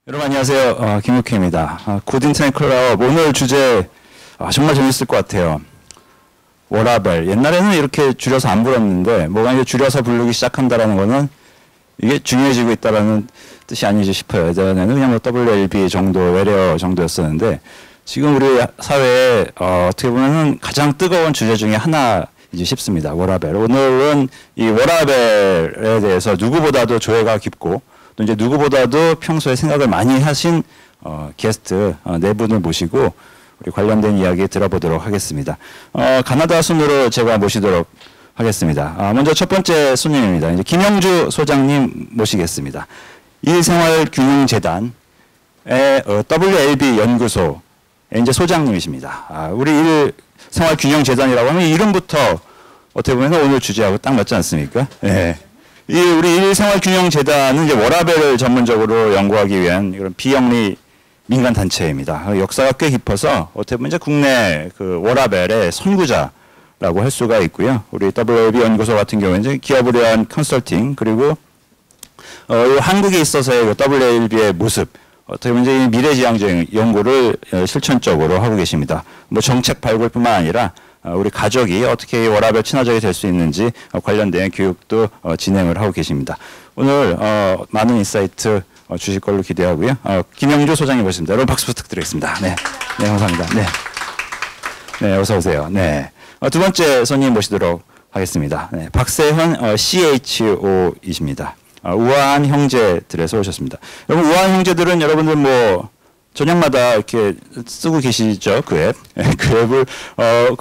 여러분 안녕하세요. 김육혜입니다. 굿 인터넷 클럽 오늘 주제 정말 재밌을 것 같아요. 워라벨. 옛날에는 이렇게 줄여서 안 불렀는데 뭐가 이제 줄여서 부르기 시작한다라는 거는 이게 중요해지고 있다라는 뜻이 아니지 싶어요. 예전에는 그냥 뭐 WLB 정도, 외래어 정도였었는데 지금 우리 사회에 어떻게 보면은 가장 뜨거운 주제 중에 하나이지 싶습니다. 워라벨. 오늘은 이 워라벨에 대해서 누구보다도 조예가 깊고 또 이제 누구보다도 평소에 생각을 많이 하신 게스트 네 분을 모시고 우리 관련된 이야기 들어보도록 하겠습니다. 가나다 순으로 제가 모시도록 하겠습니다. 먼저 첫 번째 손님입니다. 이제 김영주 소장님 모시겠습니다. 일생활균형재단의 WLB 연구소의 이제 소장님이십니다. 우리 일생활균형재단이라고 하면 이름부터 어떻게 보면 오늘 주제하고 딱 맞지 않습니까? 네. 우리 일생활균형재단은 이제 워라벨을 전문적으로 연구하기 위한 이런 비영리 민간 단체입니다. 역사가 꽤 깊어서 어떻게 보면 이제 국내 그 워라벨의 선구자라고 할 수가 있고요. 우리 WLB 연구소 같은 경우는 이제 기업을 위한 컨설팅 그리고 한국에 있어서의 WLB의 모습 어떻게 보면 이제 미래지향적 연구를 실천적으로 하고 계십니다. 뭐 정책 발굴뿐만 아니라 우리 가족이 어떻게 워라벨 친화적이 될 수 있는지 관련된 교육도 진행을 하고 계십니다. 오늘 많은 인사이트 주실 걸로 기대하고요. 김영주 소장님 모십니다. 여러분 박수 부탁드리겠습니다. 네, 네 감사합니다. 네, 네 어서 오세요. 네, 두 번째 손님 모시도록 하겠습니다. 네, 박세현 CHO이십니다. 우아한 형제들에서 오셨습니다. 여러분 우아한 형제들은 여러분들 뭐 저녁마다 이렇게 쓰고 계시죠, 그 앱. 그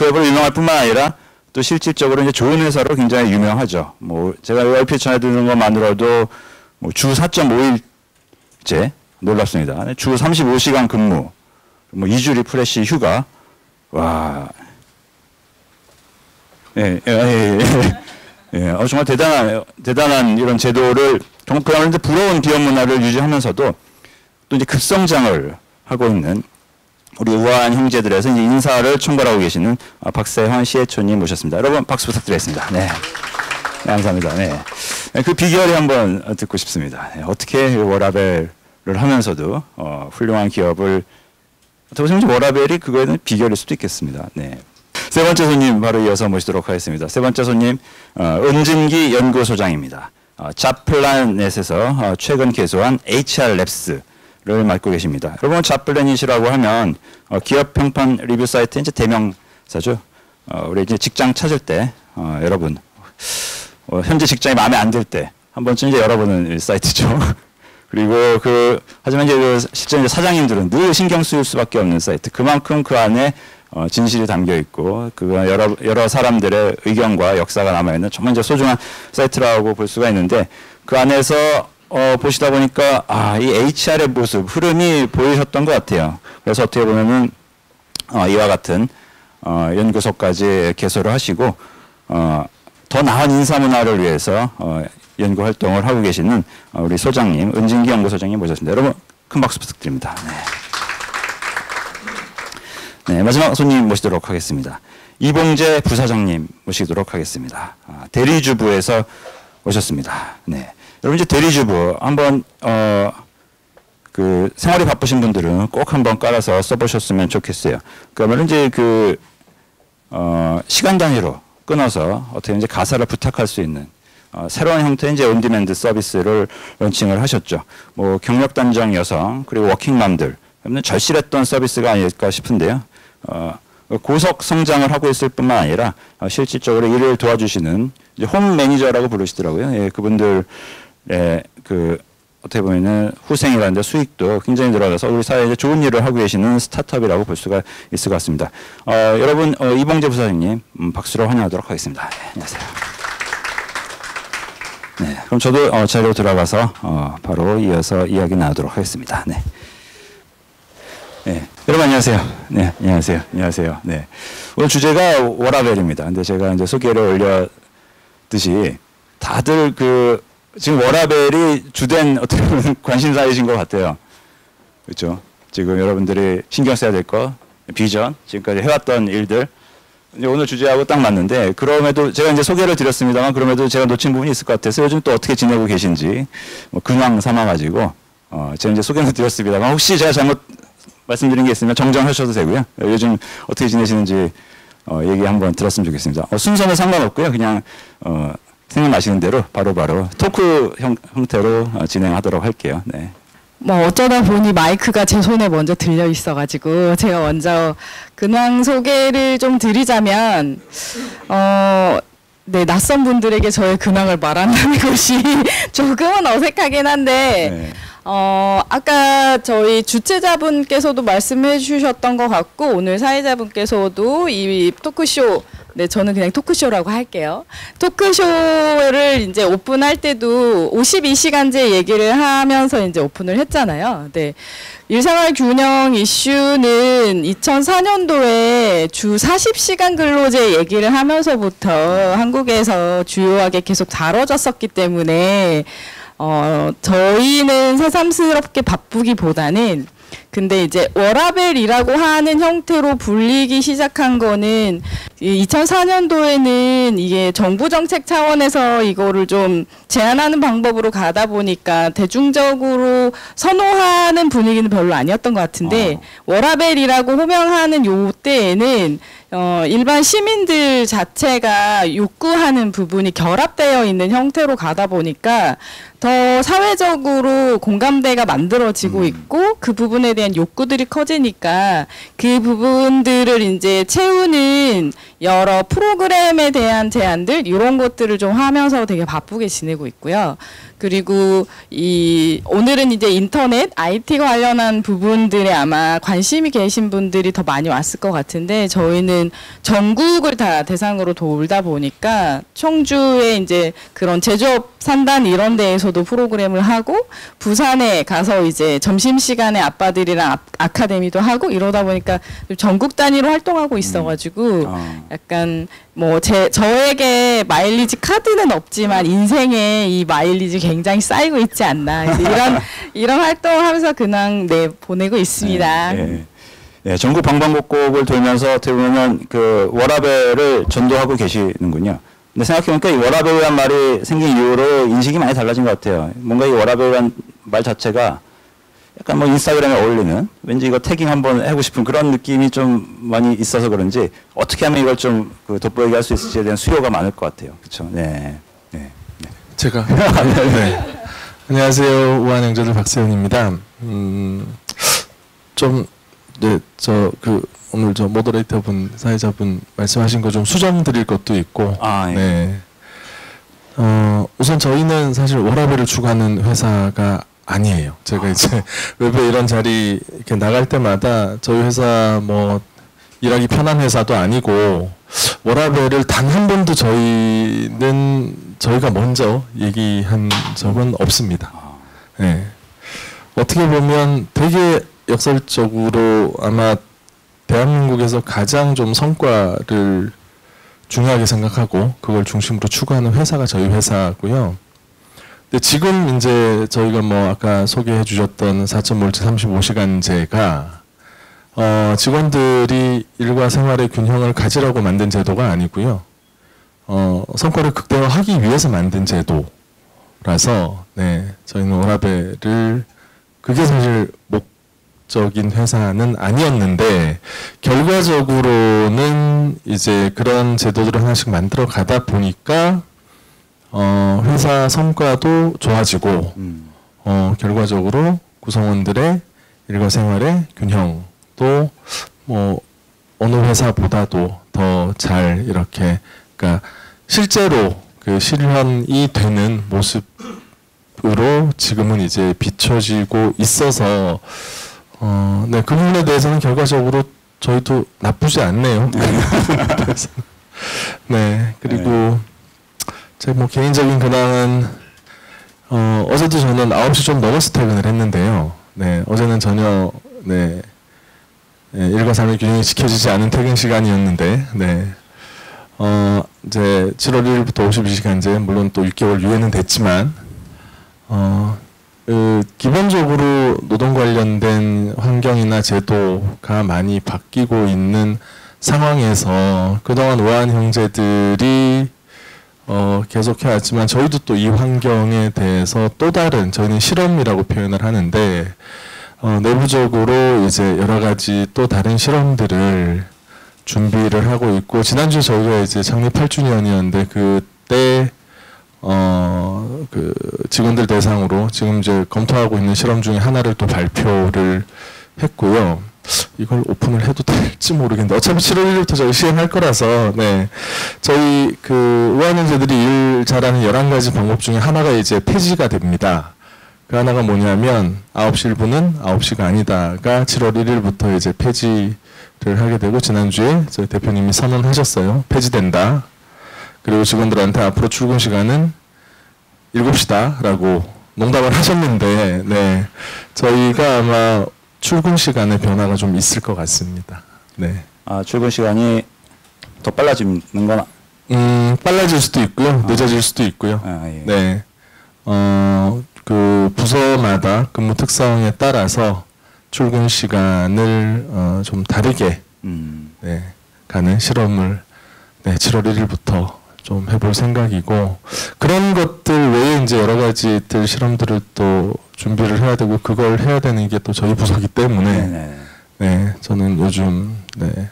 앱을 유명할 뿐만 아니라 또 실질적으로 이제 좋은 회사로 굉장히 유명하죠. 뭐 제가 얼핏 전해드리는 것만으로도 뭐 주 4.5일째 놀랍습니다. 주 35시간 근무, 뭐 2주 리프레시 휴가, 와, 정말 대단한 이런 제도를 정말 그야말로 부러운 기업 문화를 유지하면서도 또 이제 급성장을 하고 있는 우리 우아한 형제들에서 이제 인사를 총괄하고 계시는 박세환 CHO님 모셨습니다. 여러분 박수 부탁드리겠습니다. 네, 네 감사합니다. 네, 그 비결이 한번 듣고 싶습니다. 네, 어떻게 워라벨을 하면서도 훌륭한 기업을 어떻게 보면 워라벨이 그거에는 비결일 수도 있겠습니다. 네. 세 번째 손님 바로 이어서 모시도록 하겠습니다. 세 번째 손님 은진기 연구소장입니다. 잡플라넷에서 최근 개소한 HR랩스 를 맡고 계십니다. 여러분 잡플래닛이라고 하면 기업 평판 리뷰 사이트 이제 대명사죠. 우리 이제 직장 찾을 때 여러분 현재 직장이 마음에 안 들 때 한 번쯤 이제 열어보는 사이트죠. 그리고 하지만 이제 실제 이제 사장님들은 늘 신경 쓰일 수밖에 없는 사이트. 그만큼 그 안에 진실이 담겨 있고 여러 사람들의 의견과 역사가 남아 있는 정말 이제 소중한 사이트라고 볼 수가 있는데 그 안에서 보시다 보니까 이 HR의 모습, 흐름이 보이셨던 것 같아요. 그래서 어떻게 보면은 이와 같은 연구소까지 개소를 하시고 더 나은 인사 문화를 위해서 연구 활동을 하고 계시는 우리 소장님, 은진기 연구소장님 모셨습니다. 여러분 큰 박수 부탁드립니다. 네. 네, 마지막 손님 모시도록 하겠습니다. 이봉재 부사장님 모시도록 하겠습니다. 대리주부에서 오셨습니다. 네. 여러분 이제 대리주부 한번 그 생활이 바쁘신 분들은 꼭 한번 깔아서 써보셨으면 좋겠어요. 그러면 이제 시간 단위로 끊어서 어떻게 이제 가사를 부탁할 수 있는 새로운 형태의 이제 온디맨드 서비스를 런칭을 하셨죠. 뭐 경력 단정 여성 그리고 워킹맘들 그러면 절실했던 서비스가 아닐까 싶은데요. 고속 성장을 하고 있을 뿐만 아니라 실질적으로 일을 도와주시는 이제 홈 매니저라고 부르시더라고요. 예, 그분들 어떻게 보면은 후생이라는데 수익도 굉장히 늘어나서 우리 사회에 이제 좋은 일을 하고 계시는 스타트업이라고 볼 수가 있을 것 같습니다. 여러분 이봉재 부사장님 박수로 환영하도록 하겠습니다. 네, 안녕하세요. 네, 그럼 저도 자리로 들어가서 바로 이어서 이야기 나누도록 하겠습니다. 네. 네, 여러분 안녕하세요. 네, 안녕하세요. 안녕하세요. 네, 오늘 주제가 워라벨입니다. 근데 제가 이제 소개를 올렸듯이 다들 지금 워라벨이 주된 어떻게 보면 관심사이신 것 같아요. 그렇죠? 지금 여러분들이 신경 써야 될 거, 비전, 지금까지 해왔던 일들, 이제 오늘 주제하고 딱 맞는데, 그럼에도 제가 이제 소개를 드렸습니다만, 그럼에도 제가 놓친 부분이 있을 것 같아서 요즘 또 어떻게 지내고 계신지, 근황 삼아가지고, 제가 이제 소개는 드렸습니다만 혹시 제가 잘못 말씀드린 게 있으면 정정하셔도 되고요. 요즘 어떻게 지내시는지 얘기 한번 들었으면 좋겠습니다. 순서는 상관없고요. 그냥 생각나시는 대로 바로바로 토크 형태로 진행하도록 할게요. 네. 뭐 어쩌다 보니 마이크가 제 손에 먼저 들려 있어가지고 제가 먼저 근황 소개를 좀 드리자면 네, 낯선 분들에게 저의 근황을 말한다는 것이 조금은 어색하긴 한데 네. 아까 저희 주최자분께서도 말씀해 주셨던 것 같고 오늘 사회자분께서도 이 토크쇼, 네, 저는 그냥 토크쇼라고 할게요. 토크쇼를 이제 오픈할 때도 52시간제 얘기를 하면서 이제 오픈을 했잖아요. 네. 일생활 균형 이슈는 2004년도에 주 40시간 근로제 얘기를 하면서부터 한국에서 주요하게 계속 다뤄졌었기 때문에 저희는 새삼스럽게 바쁘기보다는 근데 이제 워라밸이라고 하는 형태로 불리기 시작한 거는 2004년도에는 이게 정부 정책 차원에서 이거를 좀 제한하는 방법으로 가다 보니까 대중적으로 선호하는 분위기는 별로 아니었던 것 같은데 워라밸이라고 호명하는 요 때에는 일반 시민들 자체가 욕구하는 부분이 결합되어 있는 형태로 가다 보니까 더 사회적으로 공감대가 만들어지고 있고 그 부분에 대한 욕구들이 커지니까 그 부분들을 이제 채우는 여러 프로그램에 대한 제안들 이런 것들을 좀 하면서 되게 바쁘게 지내고 있고요. 그리고 오늘은 이제 인터넷, IT 관련한 부분들에 아마 관심이 계신 분들이 더 많이 왔을 것 같은데 저희는 전국을 다 대상으로 돌다 보니까 청주에 이제 그런 제조업 산단 이런 데에서도 프로그램을 하고 부산에 가서 이제 점심시간에 아빠들이랑 아카데미도 하고 이러다 보니까 전국 단위로 활동하고 있어가지고 약간 뭐 저에게 마일리지 카드는 없지만 인생에 이 마일리지 굉장히 쌓이고 있지 않나 이런 활동을 하면서 그냥 네 보내고 있습니다. 네. 네, 전국 방방곡곡을 돌면서 어떻게 보면 그 워라밸을 전도하고 계시는군요. 근데 생각해보니까 이 워라밸이란 말이 생긴 이후로 인식이 많이 달라진 것 같아요. 뭔가 이 워라밸이란 말 자체가 약간 뭐 인스타그램에 어울리는 왠지 이거 태깅 한번 하고 싶은 그런 느낌이 좀 많이 있어서 그런지 어떻게 하면 이걸 좀 돋보이게 할 수 있을지에 대한 수요가 많을 것 같아요. 그렇죠? 네. 네. 네. 제가 네. 안녕하세요. 우한 형제들 박세훈입니다. 좀 네, 오늘 모더레이터분, 사회자분 말씀하신 거 좀 수정 드릴 것도 있고. 예. 네. 우선 저희는 사실 워라밸을 추구하는 회사가 아니에요. 제가 이제 외부에 이런 자리 이렇게 나갈 때마다 저희 회사 뭐 일하기 편한 회사도 아니고 워라밸을 단 한 번도 저희가 먼저 얘기한 적은 없습니다. 네. 어떻게 보면 되게 역설적으로 아마 대한민국에서 가장 좀 성과를 중요하게 생각하고 그걸 중심으로 추구하는 회사가 저희 회사고요. 근데 지금 이제 저희가 뭐 아까 소개해 주셨던 4.5일제 35시간제가 직원들이 일과 생활의 균형을 가지라고 만든 제도가 아니고요. 성과를 극대화하기 위해서 만든 제도라서 네, 저희는 워라밸을 그게 사실 목적인 회사는 아니었는데 결과적으로는 이제 그런 제도들을 하나씩 만들어 가다 보니까 회사 성과도 좋아지고 결과적으로 구성원들의 일과 생활의 균형도 뭐 어느 회사보다도 더 잘 이렇게 그러니까 실제로 그 실현이 되는 모습으로 지금은 이제 비춰지고 있어서 네, 그 부분에 대해서는 결과적으로 저희도 나쁘지 않네요. 네, 그리고 제 뭐 개인적인 근황은 어제도 저는 9시 좀 넘어서 퇴근을 했는데요. 네, 어제는 전혀 네, 일과 삶의 균형이 지켜지지 않은 퇴근 시간이었는데 네. 이제 7월 1일부터 52시간제 물론 또 6개월 유예는 됐지만 기본적으로 노동 관련된 환경이나 제도가 많이 바뀌고 있는 상황에서 그동안 우한 형제들이 계속 해왔지만 저희도 또 이 환경에 대해서 또 다른 저희는 실험이라고 표현을 하는데 내부적으로 이제 여러 가지 또 다른 실험들을 준비를 하고 있고 지난주 저희가 이제 창립 8주년이었는데 그때 그 직원들 대상으로 지금 이제 검토하고 있는 실험 중에 하나를 또 발표를 했고요. 이걸 오픈을 해도 될지 모르겠는데 어차피 7월 1일부터 저희 시행할 거라서 네. 저희 그 우한형제들이 일 잘하는 11가지 방법 중에 하나가 이제 폐지가 됩니다. 그 하나가 뭐냐면 9시 1분은 9시가 아니다가 7월 1일부터 이제 폐지를 하게 되고 지난주에 저희 대표님이 선언하셨어요. 폐지된다. 그리고 직원들한테 앞으로 출근 시간은 7시다라고 농담을 하셨는데 네. 저희가 아마 출근 시간에 변화가 좀 있을 것 같습니다. 네. 아, 출근 시간이 더 빨라지는 건 빨라질 수도 있고요. 늦어질 수도 있고요. 예. 네. 그 부서마다 근무 특성에 따라서 출근 시간을 좀 다르게 네, 가는 실험을 네, 7월 1일부터 좀 해볼 생각이고 그런 것들 외에 이제 여러 가지들 실험들을 또 준비를 해야 되고 그걸 해야 되는 게 또 저희 부서기 때문에 네네. 네 저는 요즘 네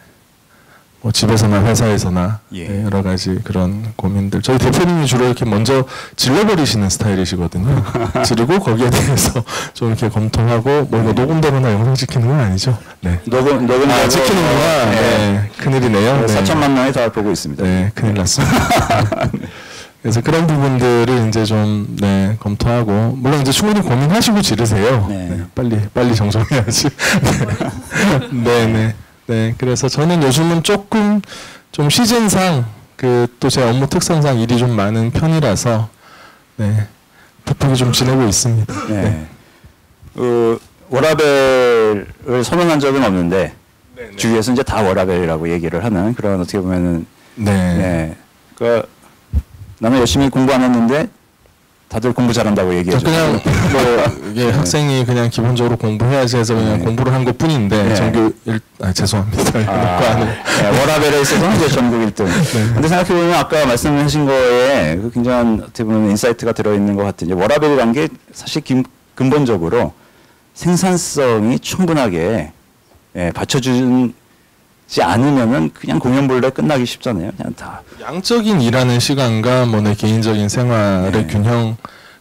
뭐 집에서나 회사에서나 예. 네, 여러 가지 그런 고민들 저희 대표님이 주로 이렇게 먼저 질러버리시는 스타일이시거든요. 그리고 거기에 대해서 좀 이렇게 검토하고 뭐 이거 녹음되거나 영상 찍히는 건 아니죠? 네. 녹음 찍히는구나. 네. 큰일이네요. 네. 4천만 명이 다 보고 있습니다. 네, 큰일 났습니다. 그래서 그런 부분들을 이제 좀 네, 검토하고 물론 이제 충분히 고민하시고 지르세요. 네. 네, 빨리 정정해야지. 네. 네, 그래서 저는 요즘은 조금 좀 시즌상 그 또 제 업무 특성상 일이 좀 많은 편이라서 네, 바쁘게 좀 지내고 있습니다. 네. 워라벨을 선언한 적은 없는데 주위에서 이제 다 워라벨이라고 얘기를 하는 그런 어떻게 보면은 네. 그 나는 열심히 공부 안 했는데 다들 공부 잘한다고 얘기해줘. 그냥 뭐 이게 학생이 그냥 기본적으로 공부해야지 해서 그냥 공부를 한 것뿐인데 전교 죄송합니다. 워라벨에 있어서는 이제 전국 1등. 근데 생각해보면 아까 말씀하신 거에 그 굉장한 어떻게 보면 인사이트가 들어있는 것 같은 이제 워라벨이란 게 사실 근본적으로 생산성이 충분하게 받쳐주지 않으면은 그냥 공연 볼래 끝나기 쉽잖아요. 그냥 다. 양적인 일하는 시간과 뭐 내 개인적인 생활의 균형의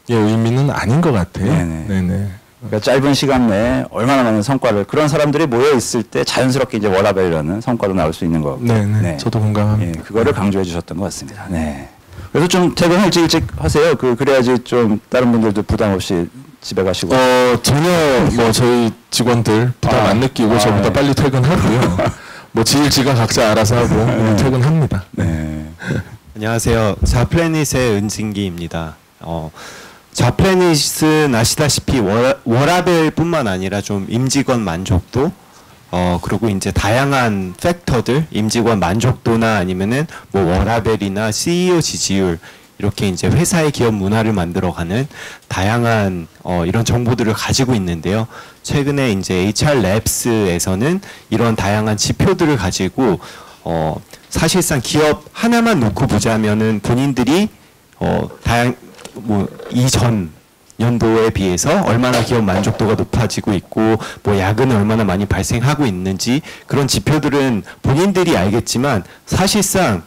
의미는 아닌 것 같아요. 네네. 그러니까 짧은 시간 내에 얼마나 많은 성과를 그런 사람들이 모여 있을 때 자연스럽게 이제 워라벨이라는 성과도 나올 수 있는 거고. 네네. 저도 공감합니다. 그거를 강조해 주셨던 것 같습니다. 네. 그래서 좀 퇴근 일찍 하세요. 그래야지 좀 다른 분들도 부담 없이 집에 가시고. 전혀 뭐 저희 직원들 부담 안 느끼고 저보다 빨리 퇴근하고요. 뭐 지가 각자 알아서 하고 퇴근합니다. 네. 안녕하세요. 자플래닛의 은진기입니다. 자플래닛은 아시다시피 워라벨뿐만 아니라 좀 임직원 만족도 그리고 이제 다양한 팩터들 임직원 만족도나 아니면은 뭐 워라벨이나 CEO 지지율 이렇게 이제 회사의 기업 문화를 만들어가는 다양한 이런 정보들을 가지고 있는데요. 최근에 이제 HR 랩스에서는 이런 다양한 지표들을 가지고 사실상 기업 하나만 놓고 보자면은 본인들이 이전 연도에 비해서 얼마나 기업 만족도가 높아지고 있고 뭐 야근은 얼마나 많이 발생하고 있는지 그런 지표들은 본인들이 알겠지만 사실상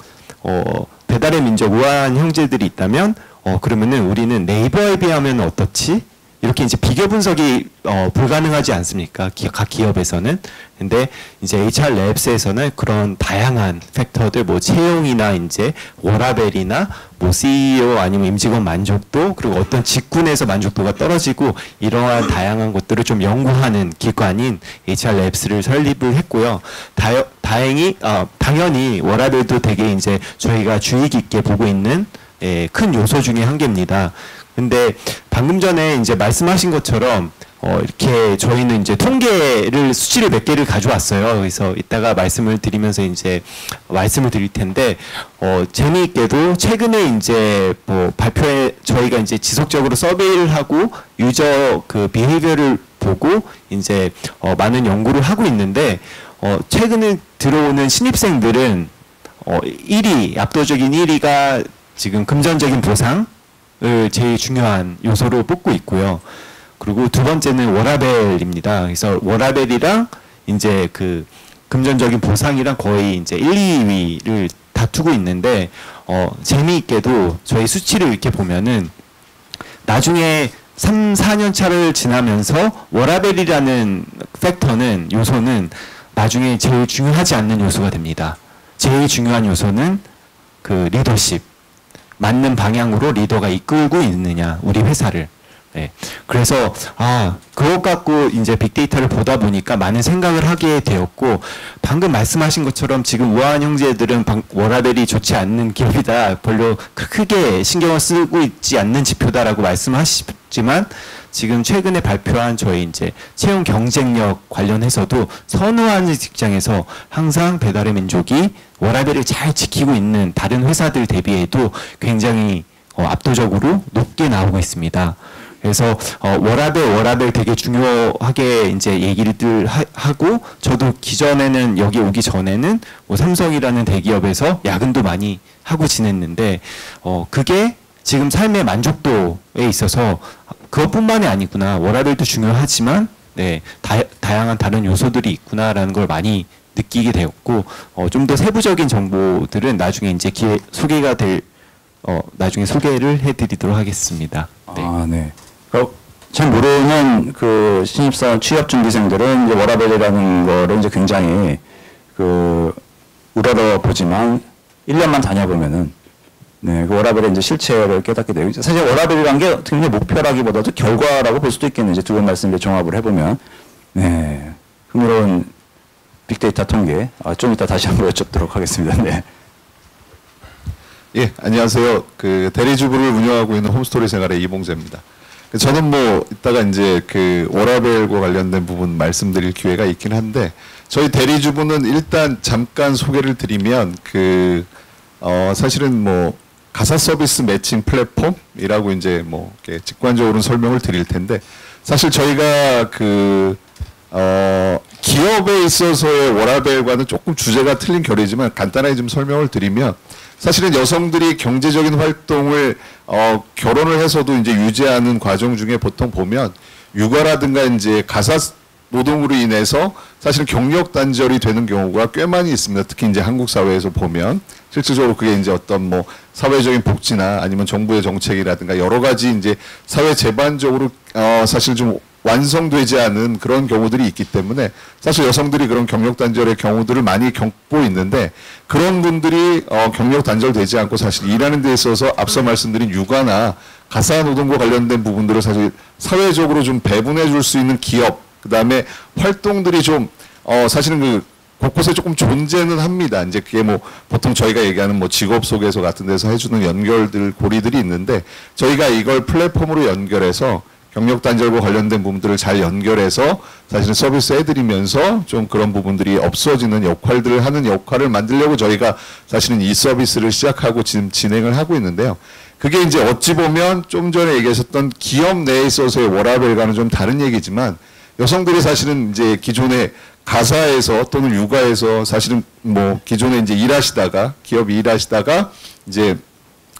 배달의 민족 우한 형제들이 있다면 그러면은 우리는 네이버에 비하면 어떻지? 이렇게 이제 비교 분석이 불가능하지 않습니까? 각 기업에서는. 근데 이제 HR 랩스에서는 그런 다양한 팩터들 뭐 채용이나 이제 워라벨이나 뭐 CEO 아니면 임직원 만족도 그리고 어떤 직군에서 만족도가 떨어지고 이러한 다양한 것들을 좀 연구하는 기관인 HR 랩스를 설립을 했고요. 당연히 워라벨도 되게 이제 저희가 주의 깊게 보고 있는 큰 요소 중에 한 개입니다. 근데 방금 전에 이제 말씀하신 것처럼 이렇게 저희는 이제 통계를 수치를 몇 개를 가져왔어요. 그래서 이따가 말씀을 드리면서 이제 말씀을 드릴 텐데 재미있게도 최근에 이제 뭐 발표에 저희가 이제 지속적으로 서베이를 하고 유저 그 비헤이비어를 보고 이제 많은 연구를 하고 있는데 최근에 들어오는 신입생들은 1위 압도적인 1위가 지금 금전적인 보상을 제일 중요한 요소로 뽑고 있고요. 그리고 두 번째는 워라밸입니다. 그래서 워라밸이랑 이제 그 금전적인 보상이랑 거의 이제 1, 2위를 다투고 있는데 재미있게도 저희 수치를 이렇게 보면은 나중에 3, 4년 차를 지나면서 워라밸이라는 팩터는 요소는 나중에 제일 중요하지 않는 요소가 됩니다. 제일 중요한 요소는 그 리더십, 맞는 방향으로 리더가 이끌고 있느냐, 우리 회사를. 네. 그래서 그것 갖고 이제 빅데이터를 보다 보니까 많은 생각을 하게 되었고, 방금 말씀하신 것처럼 지금 우아한 형제들은 워라밸이 좋지 않는 기업이다, 별로 크게 신경을 쓰고 있지 않는 지표다라고 말씀하시지만, 지금 최근에 발표한 저희 이제 채용 경쟁력 관련해서도 선호하는 직장에서 항상 배달의 민족이 워라밸을 잘 지키고 있는 다른 회사들 대비해도 굉장히 압도적으로 높게 나오고 있습니다. 그래서 워라밸 되게 중요하게 이제 얘기를 하고, 저도 기존에는 여기 오기 전에는 뭐 삼성이라는 대기업에서 야근도 많이 하고 지냈는데 그게 지금 삶의 만족도에 있어서 그것뿐만이 아니구나, 워라밸도 중요하지만 네, 다양한 다른 요소들이 있구나라는 걸 많이 느끼게 되었고, 좀 더 세부적인 정보들은 나중에 이제 소개가 될 나중에 소개를 해드리도록 하겠습니다. 네. 네. 잘 모르는 그 신입사원 취업준비생들은 이제 워라밸이라는 거를 이제 굉장히 그 우러러 보지만 1년만 다녀보면은 네, 그 워라밸의 이제 실체를 깨닫게 돼요. 사실 워라밸이란 게 어떻게 보면 목표라기보다도 결과라고 볼 수도 있겠네요. 이제 두 분 말씀을 종합을 해보면. 네. 흥미로운 빅데이터 통계. 좀 이따 다시 한번 여쭙도록 하겠습니다. 네. 예, 안녕하세요. 그 대리주부를 운영하고 있는 홈스토리 생활의 이봉재입니다. 저는 뭐 이따가 이제 그 워라밸과 관련된 부분 말씀드릴 기회가 있긴 한데, 저희 대리주부는 일단 잠깐 소개를 드리면 사실은 뭐 가사 서비스 매칭 플랫폼이라고 이제 뭐 이렇게 직관적으로는 설명을 드릴 텐데, 사실 저희가 기업에 있어서의 워라밸과는 조금 주제가 틀린 결이지만 간단하게 좀 설명을 드리면, 사실은 여성들이 경제적인 활동을 결혼을 해서도 이제 유지하는 과정 중에 보통 보면 육아라든가 이제 가사 노동으로 인해서 사실은 경력 단절이 되는 경우가 꽤 많이 있습니다. 특히 이제 한국 사회에서 보면 실질적으로 그게 이제 어떤 뭐 사회적인 복지나 아니면 정부의 정책이라든가 여러 가지 이제 사회 제반적으로 사실 좀 완성되지 않은 그런 경우들이 있기 때문에 사실 여성들이 그런 경력 단절의 경우들을 많이 겪고 있는데, 그런 분들이 경력 단절되지 않고 사실 일하는 데 있어서 앞서 말씀드린 육아나 가사 노동과 관련된 부분들을 사실 사회적으로 좀 배분해 줄 수 있는 기업, 그다음에 활동들이 좀 사실은 그 곳곳에 조금 존재는 합니다. 이제 그게 뭐 보통 저희가 얘기하는 뭐 직업 소개서 같은 데서 해주는 연결들 고리들이 있는데, 저희가 이걸 플랫폼으로 연결해서 경력 단절과 관련된 부분들을 잘 연결해서 사실은 서비스 해드리면서 좀 그런 부분들이 없어지는 역할들을 하는 역할을 만들려고 저희가 사실은 이 서비스를 시작하고 지금 진행을 하고 있는데요. 그게 이제 어찌 보면 좀 전에 얘기하셨던 기업 내에 있어서의 워라밸과는 좀 다른 얘기지만, 여성들이 사실은 이제 기존에 가사에서 또는 육아에서 사실은 뭐 기존에 이제 일하시다가 기업이 일하시다가 이제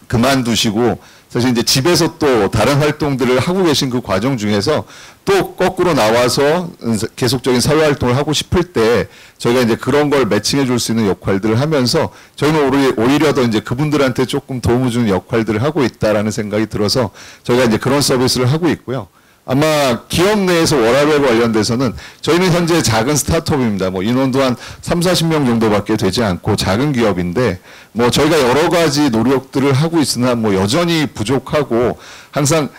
그만두시고 사실 이제 집에서 또 다른 활동들을 하고 계신 그 과정 중에서 또 거꾸로 나와서 계속적인 사회 활동을 하고 싶을 때 저희가 이제 그런 걸 매칭해 줄 수 있는 역할들을 하면서 저희는 오히려 더 이제 그분들한테 조금 도움을 주는 역할들을 하고 있다라는 생각이 들어서 저희가 이제 그런 서비스를 하고 있고요. 아마 기업 내에서 워라밸 관련돼서는 저희는 현재 작은 스타트업입니다. 뭐 인원도 한 30-40명 정도밖에 되지 않고 작은 기업인데, 뭐 저희가 여러 가지 노력들을 하고 있으나 뭐 여전히 부족하고 항상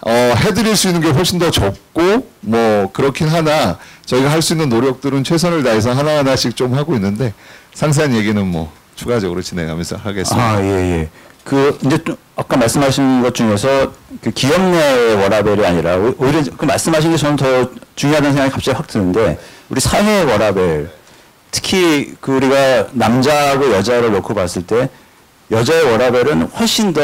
해드릴 수 있는 게 훨씬 더 적고 뭐 그렇긴 하나 저희가 할 수 있는 노력들은 최선을 다해서 하나하나씩 좀 하고 있는데, 상세한 얘기는 뭐 추가적으로 진행하면서 하겠습니다. 예. 이제 아까 말씀하신 것 중에서 그 기업 내 워라밸이 아니라 오히려 그 말씀하신 게 저는 더 중요하다는 생각이 갑자기 확 드는데, 우리 사회 워라밸, 특히 그 우리가 남자하고 여자를 놓고 봤을 때 여자의 워라밸은 훨씬 더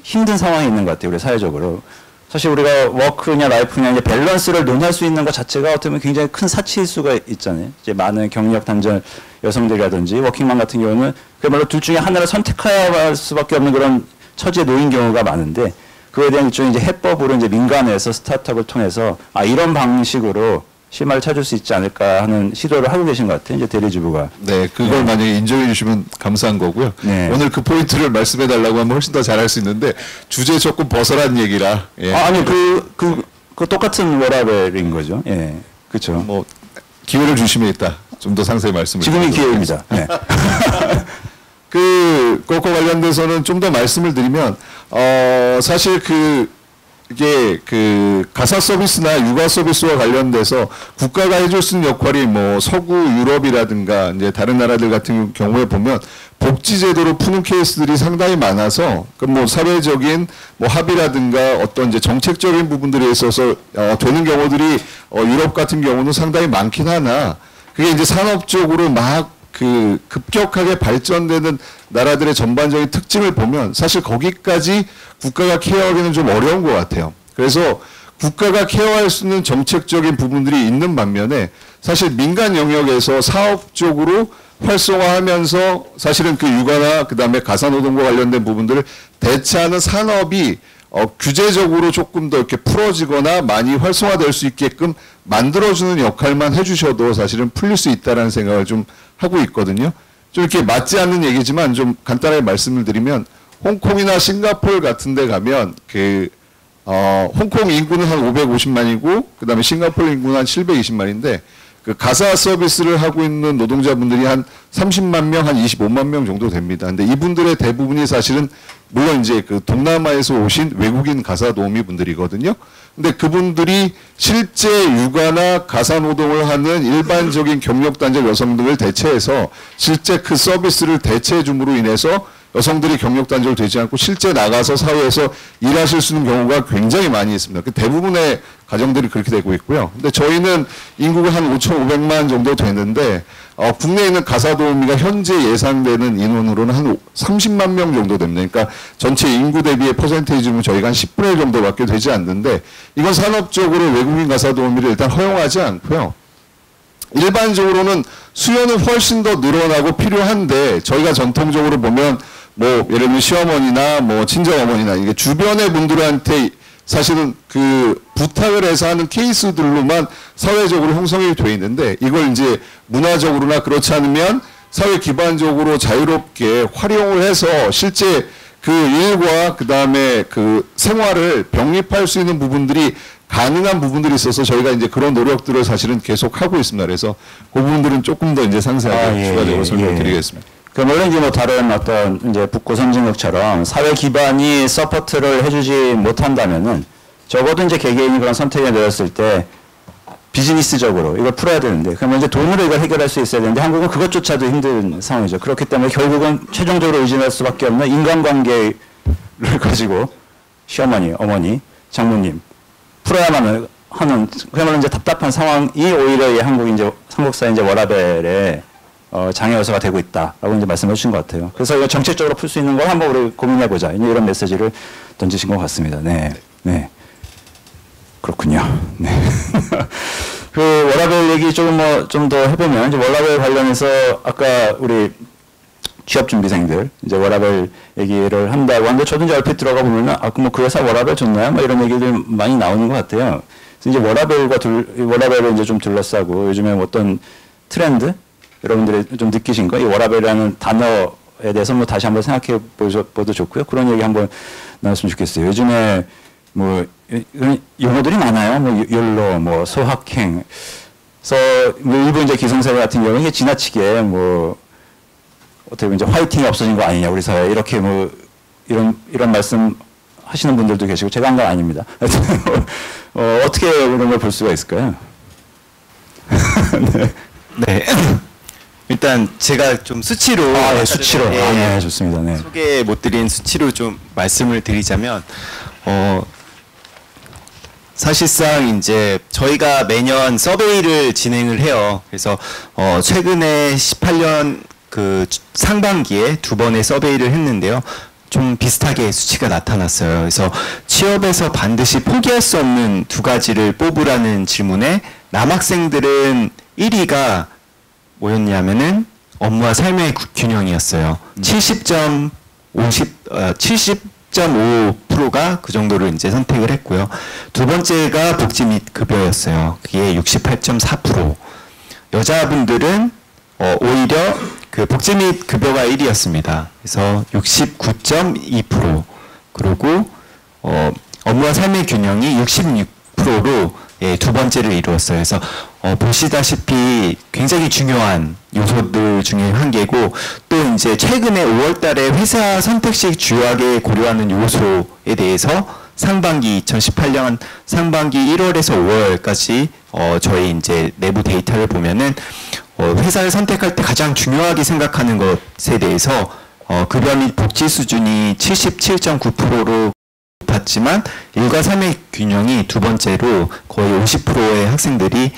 힘든 상황이 있는 것 같아요. 우리 사회적으로. 사실 우리가 워크냐 라이프냐 이제 밸런스를 논할 수 있는 것 자체가 어떻게 보면 굉장히 큰 사치일 수가 있잖아요. 이제 많은 경력 단절 여성들이라든지 워킹맘 같은 경우는 그야말로 둘 중에 하나를 선택할 수밖에 없는 그런 처지에 놓인 경우가 많은데 그에 대한 일종의 이제 해법으로 이제 민간에서 스타트업을 통해서 이런 방식으로 실마리를 찾을 수 있지 않을까 하는 시도를 하고 계신 것 같아요. 이제 대리주부가. 네, 그걸 만약에 인정해 주시면 감사한 거고요. 네. 오늘 그 포인트를 말씀해 달라고 하면 훨씬 더 잘할 수 있는데 주제 조금 벗어난 얘기라. 예. 아니 그 똑같은 워라벨인 거죠. 예, 그렇죠. 뭐 기회를 주시면 이따 좀 더 상세히 말씀을. 지금이 드리도록 기회입니다. 네. 그것과 관련돼서는 좀 더 말씀을 드리면 사실 이게 가사 서비스나 육아 서비스와 관련돼서 국가가 해줄 수 있는 역할이 뭐 서구 유럽이라든가 이제 다른 나라들 같은 경우에 보면 복지 제도로 푸는 케이스들이 상당히 많아서 그 뭐 사회적인 뭐 합의라든가 어떤 이제 정책적인 부분들에 있어서 되는 경우들이 유럽 같은 경우는 상당히 많긴 하나 그게 이제 산업적으로 막 급격하게 발전되는 나라들의 전반적인 특징을 보면 사실 거기까지 국가가 케어하기는 좀 어려운 것 같아요. 그래서 국가가 케어할 수 있는 정책적인 부분들이 있는 반면에 사실 민간 영역에서 사업적으로 활성화하면서 사실은 그 육아나 그다음에 가사노동과 관련된 부분들을 대체하는 산업이 규제적으로 조금 더 이렇게 풀어지거나 많이 활성화될 수 있게끔 만들어주는 역할만 해주셔도 사실은 풀릴 수 있다라는 생각을 좀 하고 있거든요. 좀 이렇게 맞지 않는 얘기지만 좀 간단하게 말씀을 드리면 홍콩이나 싱가포르 같은 데 가면 홍콩 인구는 한 550만이고 그다음에 싱가포르 인구는 한 720만인데 그 가사 서비스를 하고 있는 노동자분들이 한 30만 명, 한 25만 명 정도 됩니다. 근데 이분들의 대부분이 사실은 물론 이제 그 동남아에서 오신 외국인 가사 도우미 분들이거든요. 근데 그분들이 실제 육아나 가사 노동을 하는 일반적인 경력단절 여성들을 대체해서 실제 그 서비스를 대체해 줌으로 인해서 여성들이 경력단절 되지 않고 실제 나가서 사회에서 일하실 수 있는 경우가 굉장히 많이 있습니다. 그 대부분의 가정들이 그렇게 되고 있고요. 근데 저희는 인구가 한 5,500만 정도 되는데 국내에 있는 가사도우미가 현재 예상되는 인원으로는 한 30만 명 정도 됩니다. 그러니까 전체 인구 대비의 퍼센테이지는 저희가 한 10분의 1 정도밖에 되지 않는데 이건 산업적으로 외국인 가사도우미를 일단 허용하지 않고요. 일반적으로는 수요는 훨씬 더 늘어나고 필요한데 저희가 전통적으로 보면 뭐 예를 들면 시어머니나 뭐 친정어머니나 이게 주변의 분들한테 사실은 그 부탁을 해서 하는 케이스들로만 사회적으로 형성이 돼 있는데 이걸 이제 문화적으로나 그렇지 않으면 사회 기반적으로 자유롭게 활용을 해서 실제 그 일과 그다음에 그 생활을 병립할 수 있는 부분들이 가능한 부분들이 있어서 저희가 이제 그런 노력들을 사실은 계속 하고 있습니다. 그래서 그 부분들은 조금 더 이제 상세하게 추가적으로 설명드리겠습니다. 그 물론 이제 뭐 다른 어떤 이제 북구 선진국처럼 사회 기반이 서포트를 해주지 못한다면은 적어도 이제 개개인이 그런 선택을 내렸을 때 비즈니스적으로 이걸 풀어야 되는데 그러면 이제 돈으로 이걸 해결할 수 있어야 되는데 한국은 그것조차도 힘든 상황이죠. 그렇기 때문에 결국은 최종적으로 의존할 수밖에 없는 인간관계를 가지고 시어머니, 어머니, 장모님 풀어야만 하는 그야말로 이제 답답한 상황이 오히려 이 한국 이제 삼국사 이제 워라벨의 장애 요소가 되고 있다라고 이제 말씀해 주신 것 같아요. 그래서 이거 정책적으로 풀 수 있는 걸 한번 우리 고민해 보자. 이런 메시지를 던지신 것 같습니다. 네, 네, 그렇군요. 네. 그 워라벨 얘기 조금 뭐 좀 더 해보면 이제 워라벨 관련해서 아까 우리 취업준비생들 이제 워라벨 얘기를 한다고 하는데 저도 이제 얼핏 들어가 보면은 뭐 그 회사 워라벨 좋나요? 뭐 이런 얘기들 많이 나오는 것 같아요. 그래서 이제 워라벨을 이제 좀 둘러싸고 요즘에 어떤 트렌드 여러분들이 좀 느끼신 거 이 워라벨이라는 단어에 대해서 뭐 다시 한번 생각해 보도 좋고요. 그런 얘기 한번 나눴으면 좋겠어요. 요즘에 뭐 이런 용어들이 많아요. 뭐 욜로, 뭐 소확행. 그래서 뭐 일부 이제 기성세대 같은 경우는 이게 지나치게 뭐 어떻게 보면 이제 화이팅이 없어진 거 아니냐 우리 사회 이렇게 뭐 이런 말씀 하시는 분들도 계시고 제가 한 건 아닙니다. 어떻게 그런 걸 볼 수가 있을까요? 네. 네. 일단 제가 좀 수치로 네, 수치로 네, 좋습니다. 네. 소개 못 드린 수치로 좀 말씀을 드리자면 사실상 이제 저희가 매년 서베이를 진행을 해요. 그래서 최근에 18년 그 상반기에 2번의 서베이를 했는데요. 좀 비슷하게 수치가 나타났어요. 그래서 취업에서 반드시 포기할 수 없는 2가지를 뽑으라는 질문에 남학생들은 1위가 뭐였냐면은 업무와 삶의 균형이었어요. 70점 50, 60.5%가 그 정도를 이제 선택을 했고요. 두 번째가 복지 및 급여였어요. 그게 68.4%. 여자분들은 오히려 그 복지 및 급여가 1위였습니다. 그래서 69.2%. 그리고 업무와 삶의 균형이 66%로 예, 두 번째를 이루었어요. 그래서 보시다시피 굉장히 중요한 요소들 중에 한 개고, 또 이제 최근에 5월달에 회사 선택시 주요하게 고려하는 요소에 대해서 상반기 2018년 상반기 1월에서 5월까지 저희 이제 내부 데이터를 보면은 회사를 선택할 때 가장 중요하게 생각하는 것에 대해서 급여 및 복지 수준이 77.9%로 높았지만 일과 삶의 균형이 두 번째로 거의 50%의 학생들이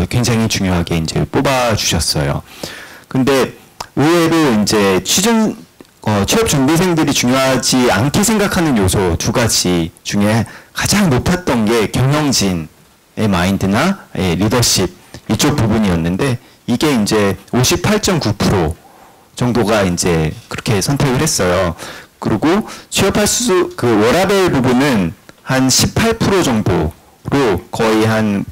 굉장히 중요하게 이제 뽑아주셨어요. 근데 의외로 이제 취업 준비생들이 중요하지 않게 생각하는 요소 두 가지 중에 가장 높았던 게 경영진의 마인드나 리더십 이쪽 부분이었는데, 이게 이제 58.9% 정도가 이제 그렇게 선택을 했어요. 그리고 취업할 그 워라밸 부분은 한 18% 정도로 거의 한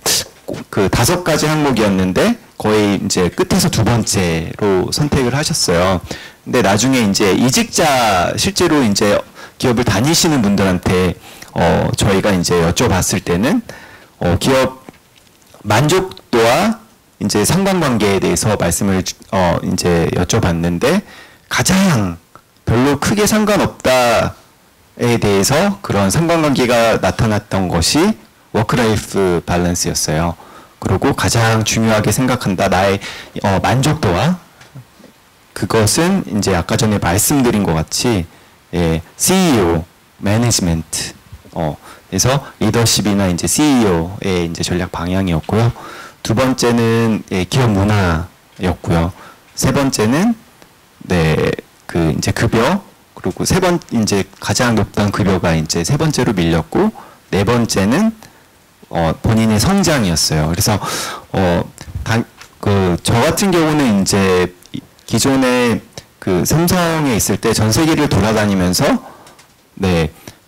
그 5가지 항목이었는데 거의 이제 끝에서 두 번째로 선택을 하셨어요. 근데 나중에 이제 이직자 실제로 이제 기업을 다니시는 분들한테 저희가 이제 여쭤봤을 때는 기업 만족도와 이제 상관관계에 대해서 말씀을 이제 여쭤봤는데, 가장 별로 크게 상관없다에 대해서 그런 상관관계가 나타났던 것이 워크라이프 밸런스였어요. 그리고 가장 중요하게 생각한다, 나의 만족도와, 그것은 이제 아까 전에 말씀드린 것 같이 CEO, 매니지먼트, 그래서 리더십이나 이제 CEO의 이제 전략 방향이었고요. 두 번째는 기업 문화였고요. 세 번째는 그 이제 급여, 그리고 이제 가장 높던 급여가 이제 세 번째로 밀렸고, 네 번째는 본인의 성장이었어요. 그래서 저 같은 경우는 이제 기존에 그 삼성에 있을 때 전 세계를 돌아다니면서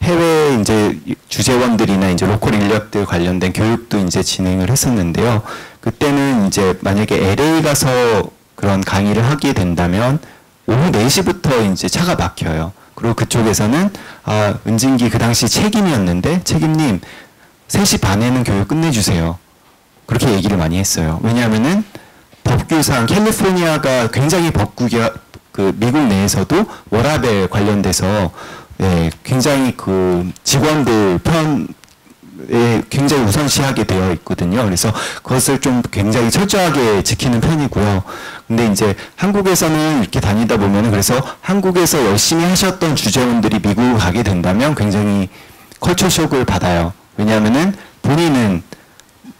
해외 이제 주재원들이나 이제 로컬 인력들 관련된 교육도 이제 진행을 했었는데요. 그때는 이제 만약에 LA 가서 그런 강의를 하게 된다면 오후 4시부터 이제 차가 막혀요. 그리고 그쪽에서는 은진기 그 당시 책임이었는데, 책임님 3시 반에는 교육 끝내주세요. 그렇게 얘기를 많이 했어요. 왜냐하면은 법규상 캘리포니아가 굉장히 법규가 그 미국 내에서도 워라밸 관련돼서 굉장히 그 직원들 편에 굉장히 우선시하게 되어 있거든요. 그래서 그것을 좀 굉장히 철저하게 지키는 편이고요. 근데 이제 한국에서는 이렇게 다니다 보면은, 그래서 한국에서 열심히 하셨던 주재원들이 미국을 가게 된다면 굉장히 컬처 쇼크를 받아요. 왜냐하면은 본인은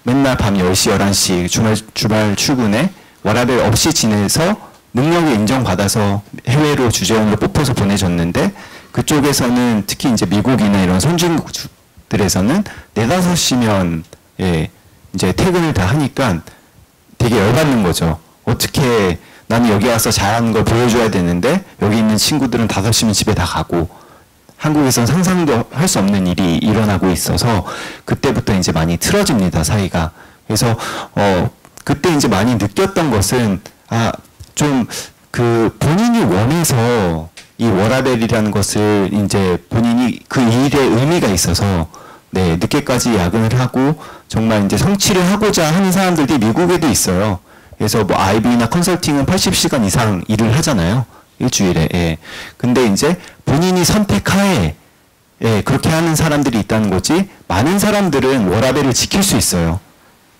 맨날 밤 10시, 11시 주말 출근에 워라밸 없이 지내서 능력을 인정받아서 해외로 주재원으로 뽑혀서 보내줬는데, 그쪽에서는 특히 이제 미국이나 이런 선진국들에서는 4, 5시면 이제 퇴근을 다 하니까 되게 열받는 거죠. 어떻게 나는 여기 와서 잘하는 걸 보여줘야 되는데 여기 있는 친구들은 5시면 집에 다 가고, 한국에서는 상상도 할 수 없는 일이 일어나고 있어서 그때부터 이제 많이 틀어집니다, 사이가. 그래서 그때 이제 많이 느꼈던 것은 좀 그 본인이 원해서 이 워라밸이라는 것을 이제 본인이 그 일에 의미가 있어서 늦게까지 야근을 하고 정말 이제 성취를 하고자 하는 사람들이 미국에도 있어요. 그래서 뭐 IB나 컨설팅은 80시간 이상 일을 하잖아요, 일주일에. 근데 이제 본인이 선택하에 그렇게 하는 사람들이 있다는 거지, 많은 사람들은 워라밸을 지킬 수 있어요.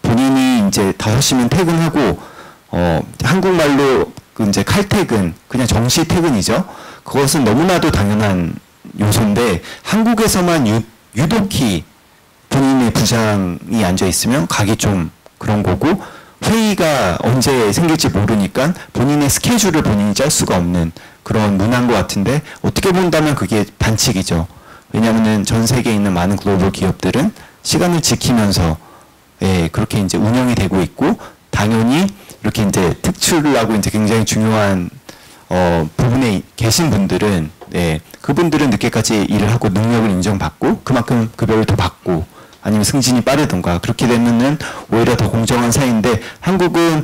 본인이 이제 5시면 퇴근하고 한국말로 그 이제 칼퇴근, 그냥 정시 퇴근이죠. 그것은 너무나도 당연한 요소인데, 한국에서만 유독히 본인의 부장이 앉아 있으면 가기 좀 그런 거고, 회의가 언제 생길지 모르니까 본인의 스케줄을 본인이 짤 수가 없는 그런 문화인 것 같은데, 어떻게 본다면 그게 반칙이죠. 왜냐하면은 전 세계에 있는 많은 글로벌 기업들은 시간을 지키면서 그렇게 이제 운영이 되고 있고, 당연히 이렇게 이제 특출을 하고 이제 굉장히 중요한 부분에 계신 분들은 그분들은 늦게까지 일을 하고 능력을 인정받고 그만큼 급여를 더 받고 아니면 승진이 빠르던가 그렇게 되면은 오히려 더 공정한 사회인데 한국은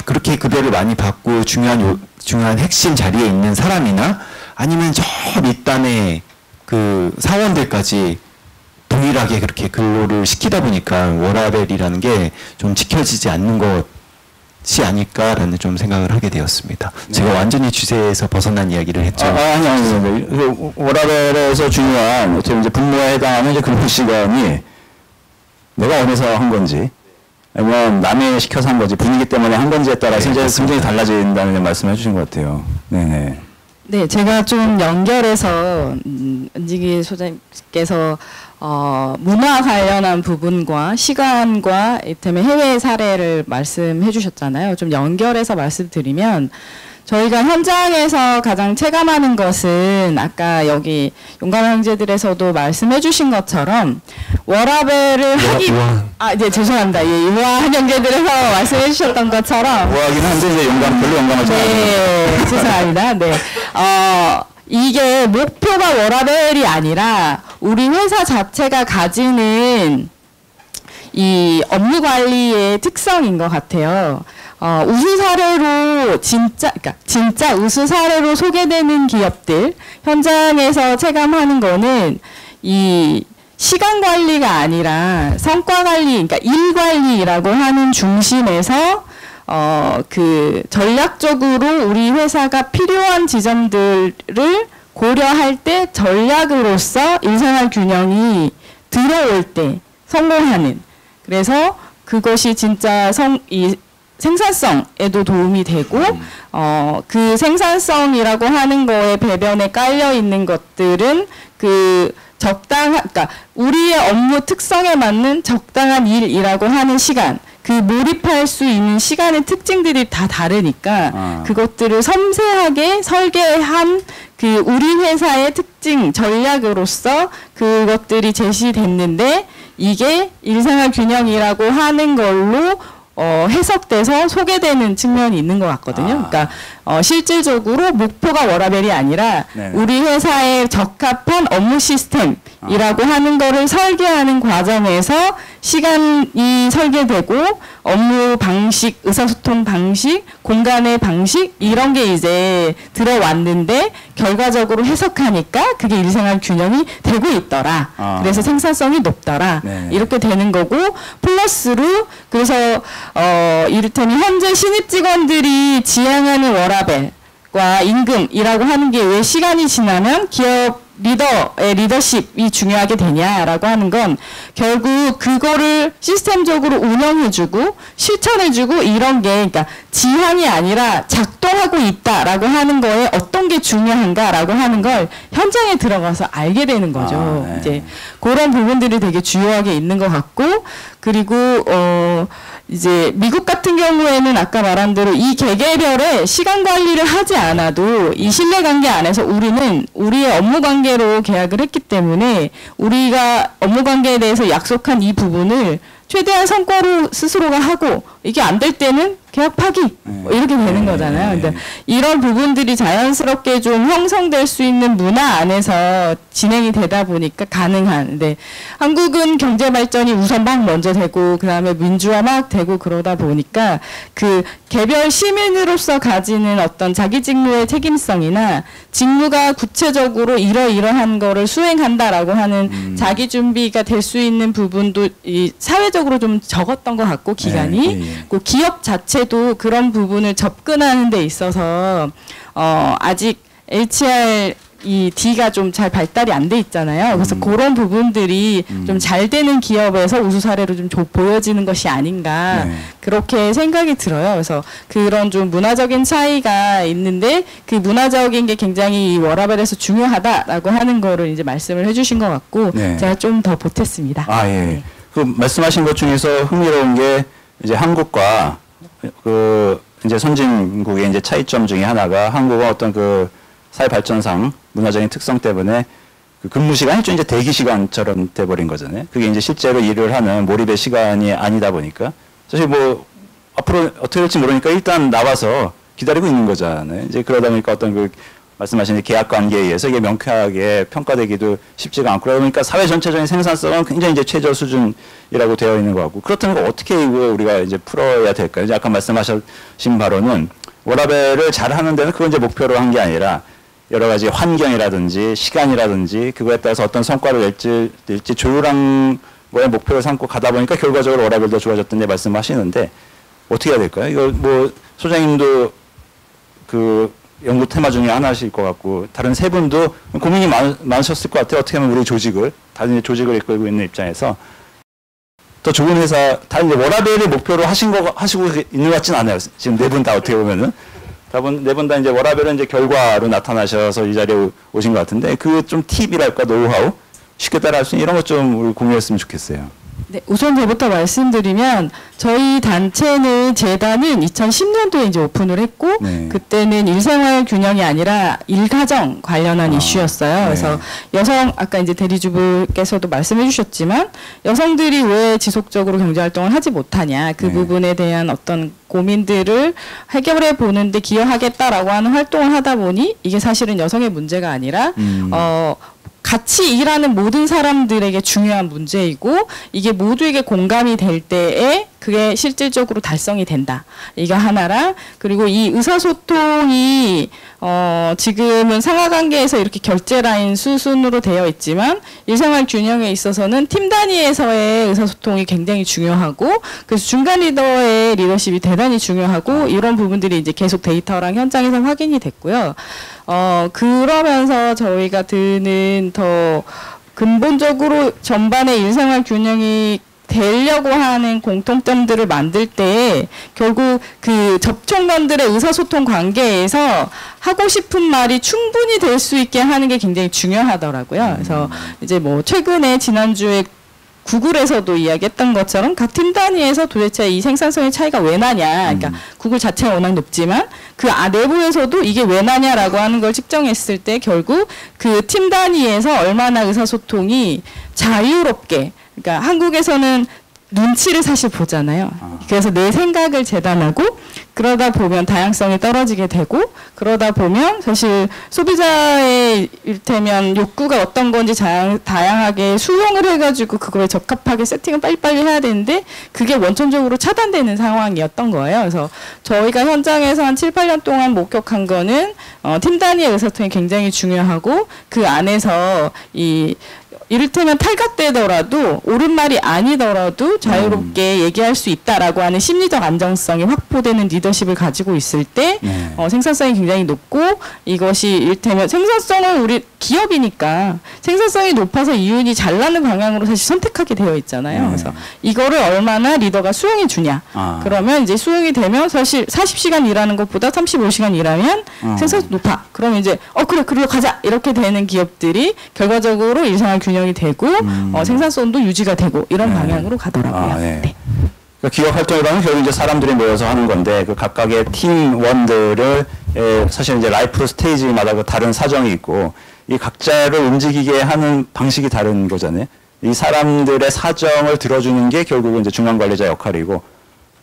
그렇게 급여를 많이 받고 중요한 핵심 자리에 있는 사람이나 아니면 저 밑단의 그 사원들까지 동일하게 그렇게 근로를 시키다 보니까 워라밸이라는 게 좀 지켜지지 않는 것이 아닐까라는 좀 생각을 하게 되었습니다. 제가 완전히 주제에서 벗어난 이야기를 했죠. 아니. 그 워라밸에서 중요한 어떻게 이제 분모에 해당하는 이제 근무 시간이 내가 어디서 한 건지 아니면 남이 시켜서 한 건지 분위기 때문에 한 건지에 따라서 이제 굉장히 달라진다는 말씀을 해주신 것 같아요. 네네. 네, 제가 좀 연결해서 은지기 소장님께서 문화 관련한 부분과 시간과 이때문에 해외 사례를 말씀해 주셨잖아요. 좀 연결해서 말씀드리면 저희가 현장에서 가장 체감하는 것은 아까 여기 용감한 형제들에서도 말씀해 주신 것처럼 워라밸을 하기 네, 죄송합니다. 예, 유아한 형제들에서 말씀해 주셨던 것처럼 우아하긴 한데 이제 별로 용감하지 않아요. 네, 죄송합니다. 네. 이게 목표가 워라밸이 아니라 우리 회사 자체가 가지는 이 업무 관리의 특성인 것 같아요. 우수 사례로 진짜 우수 사례로 소개되는 기업들 현장에서 체감하는 거는 이 시간 관리가 아니라 성과 관리, 그러니까 일 관리라고 하는 중심에서 그 전략적으로 우리 회사가 필요한 지점들을 고려할 때 전략으로서 일생활 균형이 들어올 때 성공하는. 그래서 그것이 진짜 이 생산성에도 도움이 되고 그 생산성이라고 하는 거에 배변에 깔려 있는 것들은 그 그러니까 우리의 업무 특성에 맞는 적당한 일이라고 하는 시간, 그 몰입할 수 있는 시간의 특징들이 다 다르니까 그것들을 섬세하게 설계한 그 우리 회사의 특징 전략으로서 그것들이 제시됐는데 이게 일생활 균형이라고 하는 걸로 해석돼서 소개되는 측면이 있는 것 같거든요. 그러니까 실질적으로 목표가 워라밸이 아니라 네네. 우리 회사에 적합한 업무 시스템이라고 하는 거를 설계하는 과정에서 시간이 설계되고 업무 방식, 의사소통 방식, 공간의 방식 이런 게 이제 들어왔는데 결과적으로 해석하니까 그게 일생활 균형이 되고 있더라. 그래서 생산성이 높더라. 네네. 이렇게 되는 거고 플러스로 그래서 이를테면 현재 신입 직원들이 지향하는 워라밸과 임금이라고 하는 게 왜 시간이 지나면 기업 리더의 리더십이 중요하게 되냐라고 하는 건 결국 그거를 시스템적으로 운영해주고 실천해주고 이런 게 그러니까 지향이 아니라 작동하고 있다라고 하는 거에 어떤 게 중요한가라고 하는 걸 현장에 들어가서 알게 되는 거죠. 네. 이제 그런 부분들이 되게 주요하게 있는 것 같고 그리고 이제 미국 같은 경우에는 아까 말한 대로 이 개개별의 시간 관리를 하지 않아도 이 신뢰관계 안에서 우리는 우리의 업무 관계로 계약을 했기 때문에 우리가 업무 관계에 대해서 약속한 이 부분을 최대한 성과로 스스로가 하고 이게 안 될 때는 계약 파기 뭐 이렇게 되는 거잖아요. 근데 이런 부분들이 자연스럽게 좀 형성될 수 있는 문화 안에서 진행이 되다 보니까 가능한. 근데 한국은 경제 발전이 우선 막 먼저 되고 그다음에 민주화 막 되고 그러다 보니까 그 개별 시민으로서 가지는 어떤 자기 직무의 책임성이나 직무가 구체적으로 이러이러한 거를 수행한다라고 하는 자기 준비가 될 수 있는 부분도 이 사회적으로 좀 적었던 것 같고 기간이 그 기업 자체도 그런 부분을 접근하는 데 있어서 아직 HR 이 D가 좀 잘 발달이 안 돼 있잖아요. 그래서 그런 부분들이 좀 잘 되는 기업에서 우수 사례로 좀 보여지는 것이 아닌가 그렇게 생각이 들어요. 그래서 그런 좀 문화적인 차이가 있는데 그 문화적인 게 굉장히 이 워라밸에서 중요하다라고 하는 거를 이제 말씀을 해주신 것 같고 제가 좀 더 보탰습니다. 예. 그 말씀하신 것 중에서 흥미로운 게 이제 한국과 그 이제 선진국의 이제 차이점 중에 하나가 한국은 어떤 그 사회 발전상 문화적인 특성 때문에 그 근무 시간이 좀 이제 대기 시간처럼 돼버린 거잖아요. 그게 이제 실제로 일을 하는 몰입의 시간이 아니다 보니까 사실 뭐 앞으로 어떻게 될지 모르니까 일단 나와서 기다리고 있는 거잖아요. 이제 그러다 보니까 어떤 그 말씀하신 계약 관계에 의해서 이게 명쾌하게 평가되기도 쉽지가 않고 그러니까 사회 전체적인 생산성은 굉장히 이제 최저 수준이라고 되어 있는 것 같고 그렇다면 어떻게 이거 우리가 이제 풀어야 될까요? 이제 아까 말씀하신 바로는 워라밸을 잘 하는 데는 그건 이제 목표로 한 게 아니라 여러 가지 환경이라든지 시간이라든지 그거에 따라서 어떤 성과를 낼지 조율한 거에 목표를 삼고 가다 보니까 결과적으로 워라밸도 좋아졌던데 말씀하시는데 어떻게 해야 될까요? 이거 뭐 소장님도 그 연구 테마 중에 하나실 것 같고 다른 세 분도 고민이 많으셨을 것 같아요. 어떻게 하면 우리 조직을 다른 조직을 이끌고 있는 입장에서 더 좋은 회사 다 이제 워라밸을 목표로 하시고 있는 것 같지는 않아요. 지금 네 분 다 어떻게 보면은 네 분 다 이제 워라밸은 이제 결과로 나타나셔서 이 자리에 오신 것 같은데 그 좀 팁이랄까 노하우 쉽게 따라할 수 있는 이런 것 좀 우리 공유했으면 좋겠어요. 네, 우선 저부터 말씀드리면 저희 단체는 재단은 2010년도에 이제 오픈을 했고 네. 그때는 일생활 균형이 아니라 일가정 관련한 이슈였어요. 네. 그래서 여성 아까 이제 대리주부께서도 말씀해 주셨지만 여성들이 왜 지속적으로 경제 활동을 하지 못하냐 그 네. 부분에 대한 어떤 고민들을 해결해 보는데 기여하겠다라고 하는 활동을 하다 보니 이게 사실은 여성의 문제가 아니라 같이 일하는 모든 사람들에게 중요한 문제이고 이게 모두에게 공감이 될 때에 그게 실질적으로 달성이 된다. 이게 하나랑 그리고 이 의사소통이 지금은 상하관계에서 이렇게 결제 라인 수순으로 되어 있지만 일생활 균형에 있어서는 팀 단위에서의 의사소통이 굉장히 중요하고 그래서 중간 리더의 리더십이 대단히 중요하고 이런 부분들이 이제 계속 데이터랑 현장에서 확인이 됐고요. 그러면서 저희가 드는 더 근본적으로 전반의 일생활 균형이 되려고 하는 공통점들을 만들 때 결국 그 접촉면들의 의사소통 관계에서 하고 싶은 말이 충분히 될 수 있게 하는 게 굉장히 중요하더라고요. 그래서 이제 뭐 최근에 지난주에 구글에서도 이야기했던 것처럼 각 팀 단위에서 도대체 이 생산성의 차이가 왜 나냐. 그러니까 구글 자체가 워낙 높지만 그 내부에서도 이게 왜 나냐라고 하는 걸 측정했을 때 결국 그 팀 단위에서 얼마나 의사소통이 자유롭게 그러니까 한국에서는 눈치를 사실 보잖아요. 그래서 내 생각을 재단하고 그러다 보면 다양성이 떨어지게 되고 그러다 보면 사실 소비자의 일테면 욕구가 어떤 건지 다양하게 수용을 해가지고 그거에 적합하게 세팅을 빨리빨리 해야 되는데 그게 원천적으로 차단되는 상황이었던 거예요. 그래서 저희가 현장에서 한 7, 8년 동안 목격한 거는 팀 단위의 의사소통이 굉장히 중요하고 그 안에서 이를테면 탈각되더라도 옳은 말이 아니더라도 자유롭게 얘기할 수 있다라고 하는 심리적 안정성이 확보되는 리더십을 가지고 있을 때 생산성이 굉장히 높고 이것이 이를테면 생산성은 우리 기업이니까 생산성이 높아서 이윤이 잘 나는 방향으로 사실 선택하게 되어 있잖아요. 그래서 이거를 얼마나 리더가 수용해 주냐. 그러면 이제 수용이 되면 사실 40시간 일하는 것보다 35시간 일하면 생산성이 높아. 그러면 이제 그래 그리로 가자 이렇게 되는 기업들이 결과적으로 일생활 균형이 되고 생산성도 유지가 되고 이런 방향으로 가더라고요. 네. 그러니까 기업 활동이라는 결국 이제 사람들이 모여서 하는 건데 그 각각의 팀원들을 사실 이제 라이프 스테이지마다 그 다른 사정이 있고 이 각자를 움직이게 하는 방식이 다른 거잖아요. 이 사람들의 사정을 들어주는 게 결국은 이제 중간 관리자 역할이고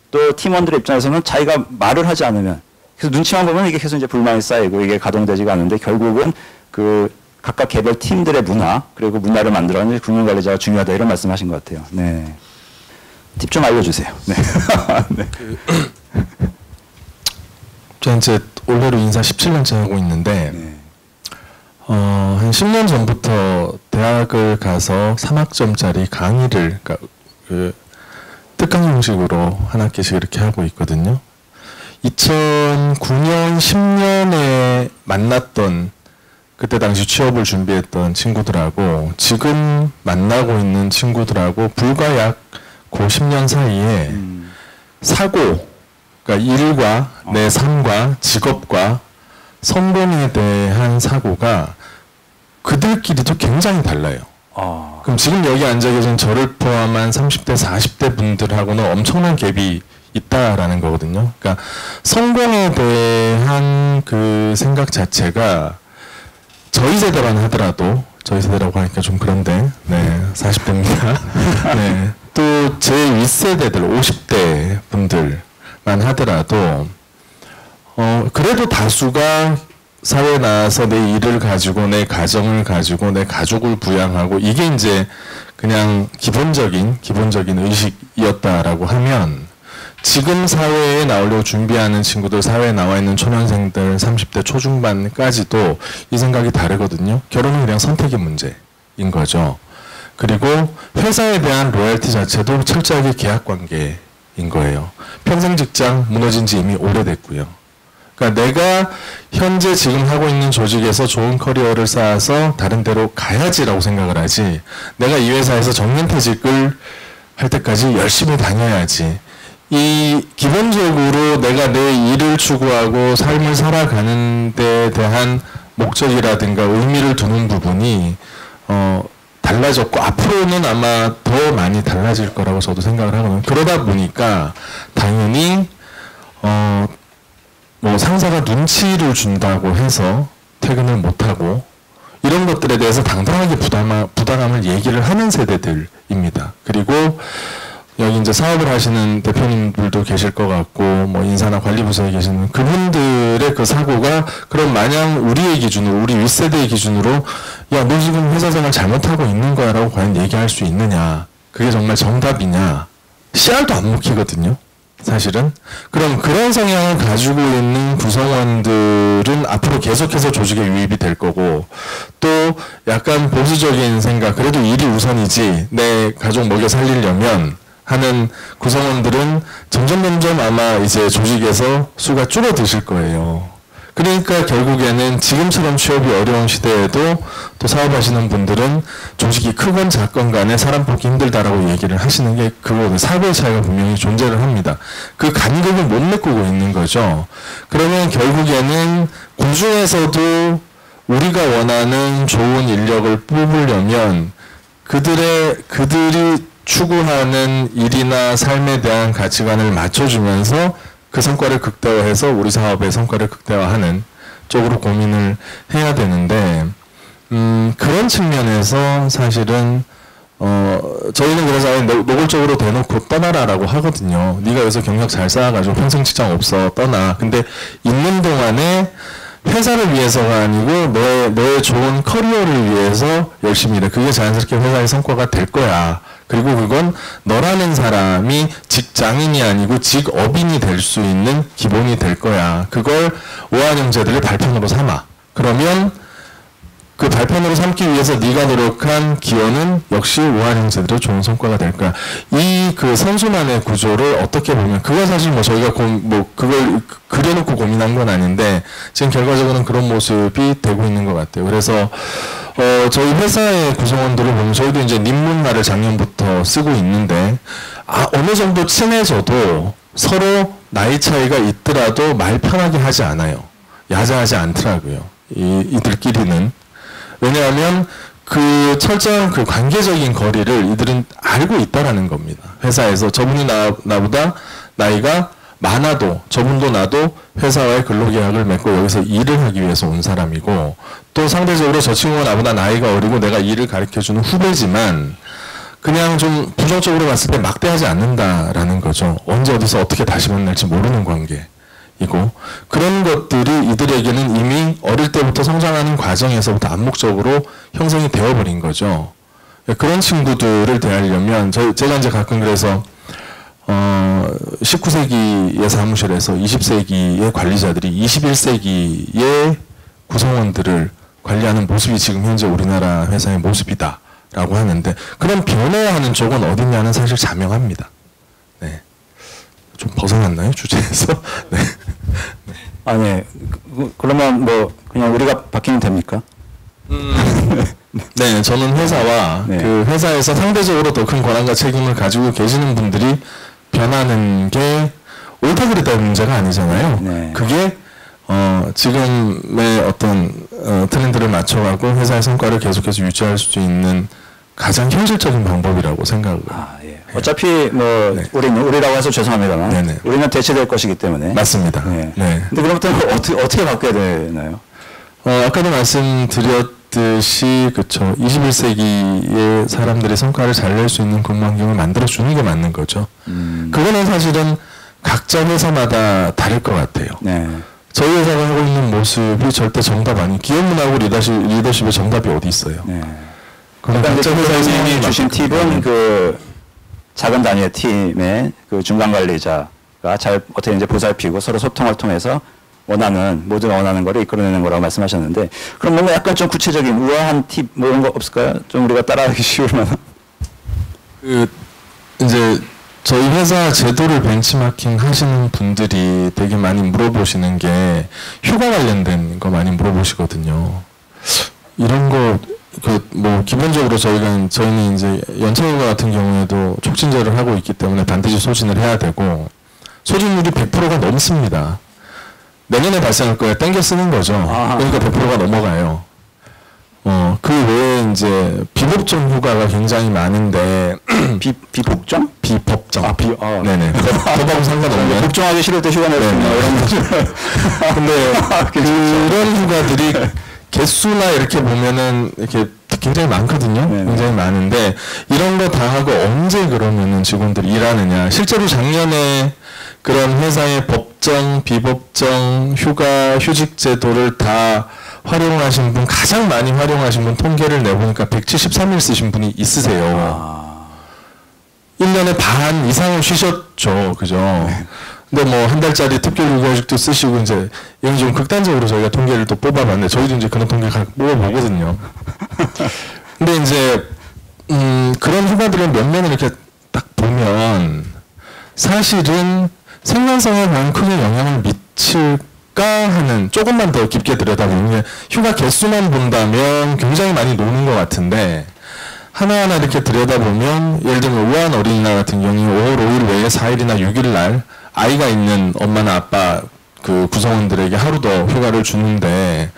또 팀원들의 입장에서는 자기가 말을 하지 않으면 그래서 눈치만 보면 이게 계속 이제 불만이 쌓이고 이게 가동되지가 않는데 결국은 그 각각 개별 팀들의 문화 그리고 문화를 만들어내는 중간 관리자가 중요하다 이런 말씀하신 것 같아요. 네. 팁 좀 알려주세요. 네. 네. 제가 이제 올해로 인사 17년째 하고 있는데 한 10년 전부터 대학을 가서 3학점짜리 강의를 그러니까 그 특강 형식으로 한 학기씩 이렇게 하고 있거든요. 2009년, 10년에 만났던 그때 당시 취업을 준비했던 친구들하고 지금 만나고 있는 친구들하고 불과 약 그 10년 사이에 사고, 그러니까 일과 내 삶과 직업과 성공에 대한 사고가 그들끼리도 굉장히 달라요. 그럼 지금 여기 앉아 계신 저를 포함한 30대, 40대 분들하고는 엄청난 갭이 있다라는 거거든요. 그러니까 성공에 대한 그 생각 자체가 저희 세대만 하더라도 저희 세대라고 하니까 좀 그런데 40대입니다. 네. 또 제 윗세대들 50대 분들만 하더라도 그래도 다수가 사회에 나와서 내 일을 가지고 내 가정을 가지고 내 가족을 부양하고 이게 이제 그냥 기본적인 의식이었다라고 하면 지금 사회에 나오려고 준비하는 친구들, 사회에 나와 있는 초년생들, 30대 초중반까지도 이 생각이 다르거든요. 결혼은 그냥 선택의 문제인 거죠. 그리고 회사에 대한 로열티 자체도 철저하게 계약 관계인 거예요. 평생 직장 무너진 지 이미 오래됐고요. 그러니까 내가 현재 지금 하고 있는 조직에서 좋은 커리어를 쌓아서 다른 데로 가야지라고 생각을 하지, 내가 이 회사에서 정년퇴직을 할 때까지 열심히 다녀야지, 이 기본적으로 내가 내 일을 추구하고 삶을 살아가는 데에 대한 목적이라든가 의미를 두는 부분이 달라졌고 앞으로는 아마 더 많이 달라질 거라고 저도 생각을 하거든요. 그러다 보니까 당연히 뭐 상사가 눈치를 준다고 해서 퇴근을 못하고 이런 것들에 대해서 당당하게 부당함을 얘기를 하는 세대들입니다. 그리고 여기 이제 사업을 하시는 대표님들도 계실 것 같고, 뭐 인사나 관리 부서에 계시는 그분들의 그 사고가, 그럼 마냥 우리의 기준으로, 우리 윗세대의 기준으로, 야, 너 지금 회사 생활 잘못하고 있는 거야 라고 과연 얘기할 수 있느냐, 그게 정말 정답이냐, 씨알도 안 먹히거든요, 사실은. 그럼 그런 성향을 가지고 있는 구성원들은 앞으로 계속해서 조직에 유입이 될 거고, 또 약간 보수적인 생각, 그래도 일이 우선이지, 내 가족 먹여 살리려면 하는 구성원들은 점점 아마 이제 조직에서 수가 줄어드실 거예요. 그러니까 결국에는 지금처럼 취업이 어려운 시대에도 또 사업하시는 분들은 조직이 크건 작건 간에 사람 뽑기 힘들다라고 얘기를 하시는 게 그거는 사고의 차이가 분명히 존재를 합니다. 그 간극을 못 메꾸고 있는 거죠. 그러면 결국에는 그중에서도 우리가 원하는 좋은 인력을 뽑으려면 그들이 추구하는 일이나 삶에 대한 가치관을 맞춰주면서 그 성과를 극대화해서 우리 사업의 성과를 극대화하는 쪽으로 고민을 해야 되는데, 그런 측면에서 사실은 저희는 그래서 노골적으로 대놓고 떠나라라고 하거든요. 네가 여기서 경력 잘 쌓아가지고 평생 직장 없어, 떠나. 근데 있는 동안에 회사를 위해서가 아니고 너의 좋은 커리어를 위해서 열심히 일해. 그게 자연스럽게 회사의 성과가 될 거야. 그리고 그건 너라는 사람이 직장인이 아니고 직업인이 될 수 있는 기본이 될 거야. 그걸 오한 형제들의 발편으로 삼아. 그러면 그 발편으로 삼기 위해서 네가 노력한 기여는 역시 오한 형제들의 좋은 성과가 될 거야. 이 그 선순환의 구조를 어떻게 보면, 그거 사실 뭐 저희가 그걸 그려놓고 고민한 건 아닌데 지금 결과적으로는 그런 모습이 되고 있는 것 같아요. 그래서 저희 회사의 구성원들을 보면 저희도 이제 님문화를 작년부터 쓰고 있는데, 어느 정도 친해져도 서로 나이 차이가 있더라도 말 편하게 하지 않아요. 야자하지 않더라고요. 이들끼리는. 왜냐하면 그 철저한 그 관계적인 거리를 이들은 알고 있다라는 겁니다. 회사에서 저분이 나보다 나이가 많아도 저분도 나도 회사와의 근로계약을 맺고 여기서 일을 하기 위해서 온 사람이고, 또 상대적으로 저 친구가 나보다 나이가 어리고 내가 일을 가르쳐주는 후배지만 그냥 좀 부정적으로 봤을 때 막대하지 않는다라는 거죠. 언제 어디서 어떻게 다시 만날지 모르는 관계이고, 그런 것들이 이들에게는 이미 어릴 때부터 성장하는 과정에서부터 암묵적으로 형성이 되어버린 거죠. 그런 친구들을 대하려면 제가 이제 가끔 그래서 19세기의 사무실에서 20세기의 관리자들이 21세기의 구성원들을 관리하는 모습이 지금 현재 우리나라 회사의 모습이다 라고 하는데, 그런 변해야 하는 쪽은 어딨냐는 사실 자명합니다. 네. 좀 벗어났나요, 주제에서? 네. 네. 그러면 뭐 그냥 우리가 바뀌면 됩니까? 네, 저는 회사와 네. 그 회사에서 상대적으로 더 큰 권한과 책임을 가지고 계시는 분들이 변하는 게 옳다 그르다의 문제가 아니잖아요. 네. 그게 지금의 어떤 트렌드를 맞춰가고 회사의 성과를 계속해서 유지할 수 있는 가장 현실적인 방법이라고 생각을 예. 어차피 뭐 네. 우리라고 해서 죄송합니다만 네네. 우리는 대체될 것이기 때문에 맞습니다. 네. 네. 근데 그럼부터 어떻게 바뀌어야 되나요? 아까도 말씀드렸듯이 그쵸, 21세기의 사람들의 성과를 잘 낼 수 있는 근무 환경을 만들어주는 게 맞는 거죠. 그거는 사실은 각자 회사마다 다를 것 같아요. 네. 저희 회사가 하고 있는 모습이 절대 정답 아니. 기업문화하고 리더십의 정답이 어디 있어요? 네. 그럼 그러니까 각자 이제 회사에서 선생님이 하는 주신 것도 팁은 그 작은 단위의 팀의 그 중간 관리자가 잘 어떻게 이제 보살피고 서로 소통을 통해서 모두가 원하는 거를 이끌어내는 거라고 말씀하셨는데, 그럼 뭔가 약간 좀 구체적인 우아한 팁 뭐 이런 거 없을까요? 좀 우리가 따라하기 쉬울 만한. 그 이제 저희 회사 제도를 벤치마킹 하시는 분들이 되게 많이 물어보시는 게 휴가 관련된 거 많이 물어보시거든요. 이런 거 뭐 기본적으로 저희는 이제 연차휴가 같은 경우에도 촉진제를 하고 있기 때문에 반드시 소진을 해야 되고, 소진율이 100%가 넘습니다. 내년에 발생할 거에 땡겨 쓰는 거죠. 그러니까 100%가 넘어가요. 그 외에 이제 비법정 휴가가 굉장히 많은데 비복종? 비법정. 네네. 법하고 상관없는. 복종하기 싫을 때 휴가 내는 이런 거죠. 근데 그런 휴가들이 개수나 이렇게 보면은 이렇게 굉장히 많거든요. 네네. 굉장히 많은데 이런 거 다 하고 언제 그러면은 직원들이 일하느냐. 실제로 작년에 그런 회사의 법정, 비법정, 휴가, 휴직 제도를 다 활용하신 분, 가장 많이 활용하신 분 통계를 내보니까 173일 쓰신 분이 있으세요. 1년에 반 이상을 쉬셨죠. 그죠? 근데 뭐 한 달짜리 특별 휴가직도 쓰시고, 이제 이건 좀 극단적으로 저희가 통계를 또 뽑아봤는데, 저희도 이제 그런 통계 뽑아보거든요. 근데 이제 그런 휴가들을 몇몇 이렇게 딱 보면 사실은 생산성에 과연 크게 영향을 미칠까 하는, 조금만 더 깊게 들여다보면 휴가 개수만 본다면 굉장히 많이 노는 것 같은데, 하나하나 이렇게 들여다보면 예를 들면 우한 어린이날 같은 경우에 5월 5일 외에 4일이나 6일 날 아이가 있는 엄마나 아빠 그 구성원들에게 하루 더 휴가를 주는데,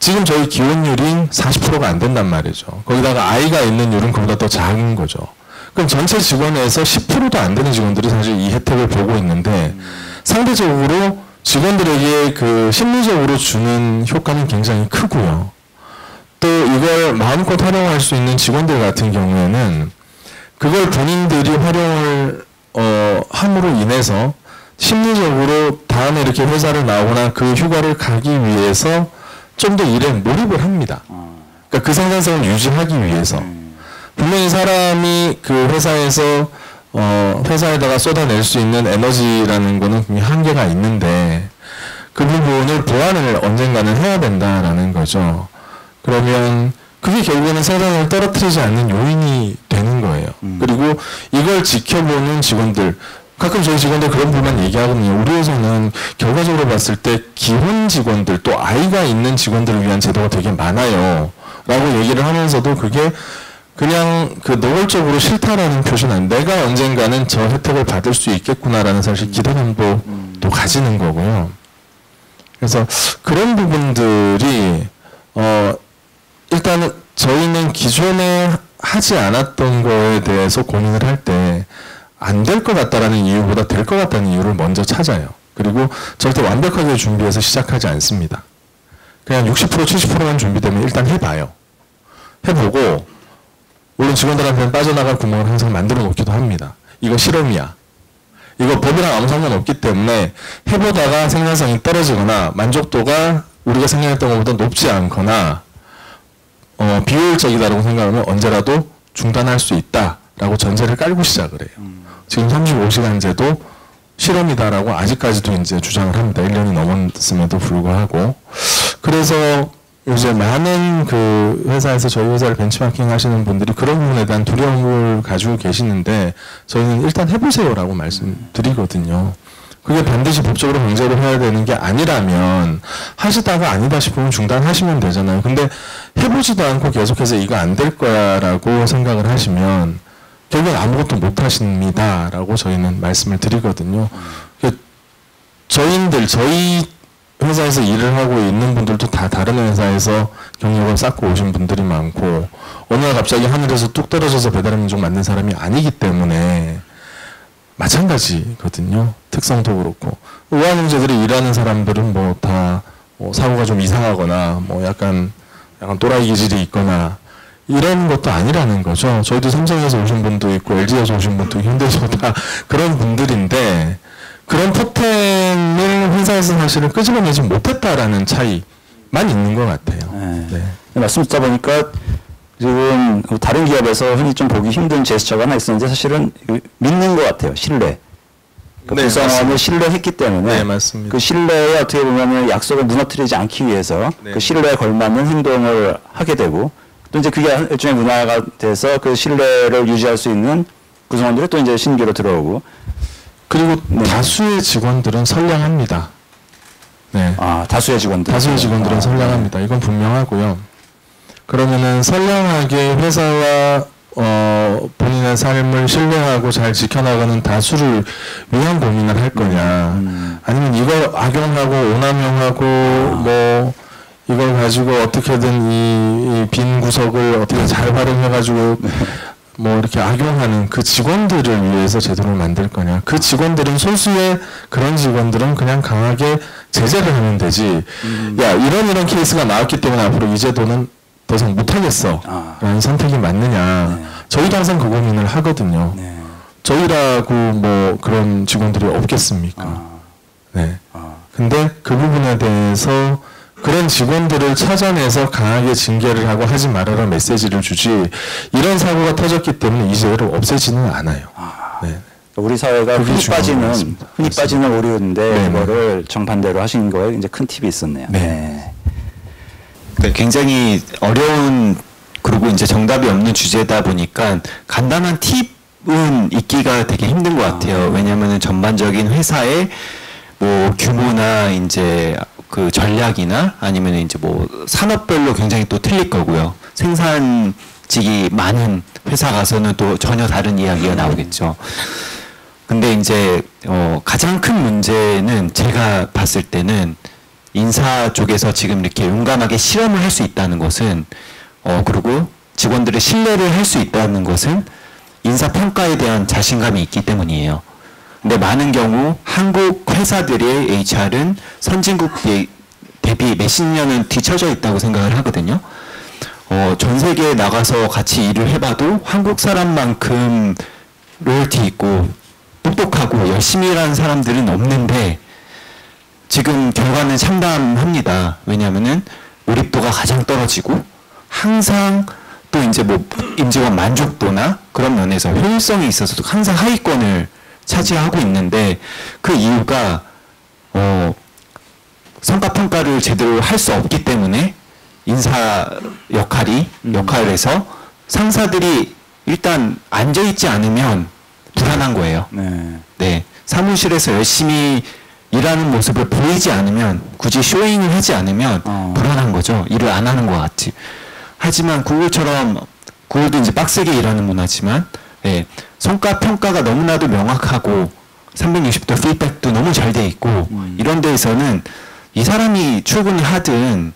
지금 저희 기혼율이 40%가 안 된단 말이죠. 거기다가 아이가 있는 율은 그보다 더 작은 거죠. 그럼 전체 직원에서 10%도 안 되는 직원들이 사실 이 혜택을 보고 있는데, 상대적으로 직원들에게 그 심리적으로 주는 효과는 굉장히 크고요. 또 이걸 마음껏 활용할 수 있는 직원들 같은 경우에는 그걸 본인들이 활용을 함으로 인해서 심리적으로 다음에 이렇게 회사를 나오거나 그 휴가를 가기 위해서 좀 더 일에 몰입을 합니다. 그러니까 그 생산성을 유지하기 위해서. 분명히 사람이 그 회사에서 회사에다가 쏟아낼 수 있는 에너지라는 거는 분명히 한계가 있는데, 그 부분을 보완을 언젠가는 해야 된다라는 거죠. 그러면 그게 결국에는 생산을 떨어뜨리지 않는 요인이 되는 거예요. 그리고 이걸 지켜보는 직원들, 가끔 저희 직원들 그런 부분만 얘기하거든요. 우리 회사는 결과적으로 봤을 때 기혼 직원들, 또 아이가 있는 직원들을 위한 제도가 되게 많아요 라고 얘기를 하면서도 그게 그냥 그 노골적으로 싫다라는 표시는 아니에요. 내가 언젠가는 저 혜택을 받을 수 있겠구나라는 사실 기대감도 가지는 거고요. 그래서 그런 부분들이 일단은 저희는 기존에 하지 않았던 거에 대해서 고민을 할 때 안 될 것 같다라는 이유보다 될 것 같다는 이유를 먼저 찾아요. 그리고 절대 완벽하게 준비해서 시작하지 않습니다. 그냥 60% 70%만 준비되면 일단 해봐요. 해보고, 물론 직원들한테는 빠져나갈 구멍을 항상 만들어 놓기도 합니다. 이거 실험이야. 이거 법이랑 아무 상관없기 때문에 해보다가 생산성이 떨어지거나 만족도가 우리가 생각했던 것보다 높지 않거나 비효율적이다라고 생각하면 언제라도 중단할 수 있다라고 전제를 깔고 시작을 해요. 지금 35시간제도 실험이다라고 아직까지도 이제 주장을 합니다. 1년이 넘었음에도 불구하고. 그래서 요새 많은 그 회사에서 저희 회사를 벤치마킹 하시는 분들이 그런 부분에 대한 두려움을 가지고 계시는데, 저희는 일단 해보세요라고 말씀드리거든요. 그게 반드시 법적으로 강제로 해야 되는 게 아니라면 하시다가 아니다 싶으면 중단하시면 되잖아요. 근데 해보지도 않고 계속해서 이거 안 될 거야라고 생각을 하시면 결국 아무것도 못 하십니다라고 저희는 말씀을 드리거든요. 저희 회사에서 일을 하고 있는 분들도 다 다른 회사에서 경력을 쌓고 오신 분들이 많고, 어느 날 갑자기 하늘에서 뚝 떨어져서 배달 민족 만든 사람이 아니기 때문에 마찬가지거든요. 특성도 그렇고. 우한형제들이 일하는 사람들은 뭐 다 사고가 좀 이상하거나 뭐 약간 또라이 기질이 있거나 이런 것도 아니라는 거죠. 저희도 삼성에서 오신 분도 있고 LG에서 오신 분도 있고 현대에서 다 그런 분들인데, 그런 포텐을 회사에서 사실은 끄집어내지 못했다라는 차이만 있는 것 같아요. 네. 말씀 듣다 보니까 지금 다른 기업에서 흔히 좀 보기 힘든 제스처가 하나 있었는데 사실은 믿는 것 같아요. 신뢰. 그 네, 구성원을 신뢰했기 때문에 네, 맞습니다. 그 신뢰에 어떻게 보면 약속을 무너뜨리지 않기 위해서 네. 그 신뢰에 걸맞는 행동을 하게 되고 또 이제 그게 일종의 문화가 돼서 그 신뢰를 유지할 수 있는 구성원들이 또 이제 신규로 들어오고 그리고 네. 다수의 직원들은 선량합니다. 네. 다수의 직원들. 다수의 직원들은 선량합니다. 이건 분명하고요. 그러면은 선량하게 회사와 본인의 삶을 신뢰하고 잘 지켜나가는 다수를 위한 고민을 할 거냐, 아니면 이걸 악용하고 오남용하고 뭐 이걸 가지고 어떻게든 이 빈 구석을 어떻게 잘 활용해가지고 뭐 이렇게 악용하는 그 직원들을 위해서 제도를 만들 거냐. 그 직원들은 소수의 그런 직원들은 그냥 강하게 제재를 하면 되지. 야, 이런 케이스가 나왔기 때문에 앞으로 이 제도는 더 이상 못하겠어 라는 선택이 맞느냐. 네. 저희도 항상 그 고민을 하거든요. 네. 저희라고 뭐 그런 직원들이 없겠습니까? 네. 근데 그 부분에 대해서 그런 직원들을 찾아내서 강하게 징계를 하고 하지 말아라 메시지를 주지, 이런 사고가 터졌기 때문에 이 제도를 없애지는 않아요. 네. 우리 사회가 그게 흔히 중요한 것 빠지는 같습니다. 오류인데 네, 그거를 정반대로 하신 거에 이제 큰 팁이 있었네요. 네. 네, 굉장히 어려운 그리고 이제 정답이 없는 주제다 보니까 간단한 팁은 있기가 되게 힘든 것 같아요. 왜냐하면 전반적인 회사의 뭐 규모나 이제 그 전략이나 아니면 이제 뭐 산업별로 굉장히 또 틀릴 거고요. 생산직이 많은 회사 가서는 또 전혀 다른 이야기가 나오겠죠. 근데 이제 가장 큰 문제는 제가 봤을 때는 인사 쪽에서 지금 이렇게 용감하게 실험을 할 수 있다는 것은 그리고 직원들의 신뢰를 할 수 있다는 것은 인사평가에 대한 자신감이 있기 때문이에요. 근데 많은 경우 한국 회사들의 HR은 선진국 대비 몇십 년은 뒤처져 있다고 생각을 하거든요. 전 세계에 나가서 같이 일을 해봐도 한국 사람만큼 로열티 있고 똑똑하고 열심히 일하는 사람들은 없는데 지금 결과는 참담합니다. 왜냐하면은 몰입도가 가장 떨어지고 항상 또 이제 뭐 임직원 만족도나 그런 면에서 효율성에 있어서도 항상 하위권을 차지하고 있는데 그 이유가 성과평가를 제대로 할 수 없기 때문에 인사 역할에서 상사들이 일단 앉아있지 않으면 불안한 거예요. 네. 사무실에서 열심히 일하는 모습을 보이지 않으면, 굳이 쇼잉을 하지 않으면 불안한 거죠. 일을 안 하는 것 같지. 하지만 구글도 이제 빡세게 일하는 문화지만, 네, 성과 평가가 너무나도 명확하고 360도 피드백도 너무 잘 돼 있고 이런 데에서는 이 사람이 출근을 하든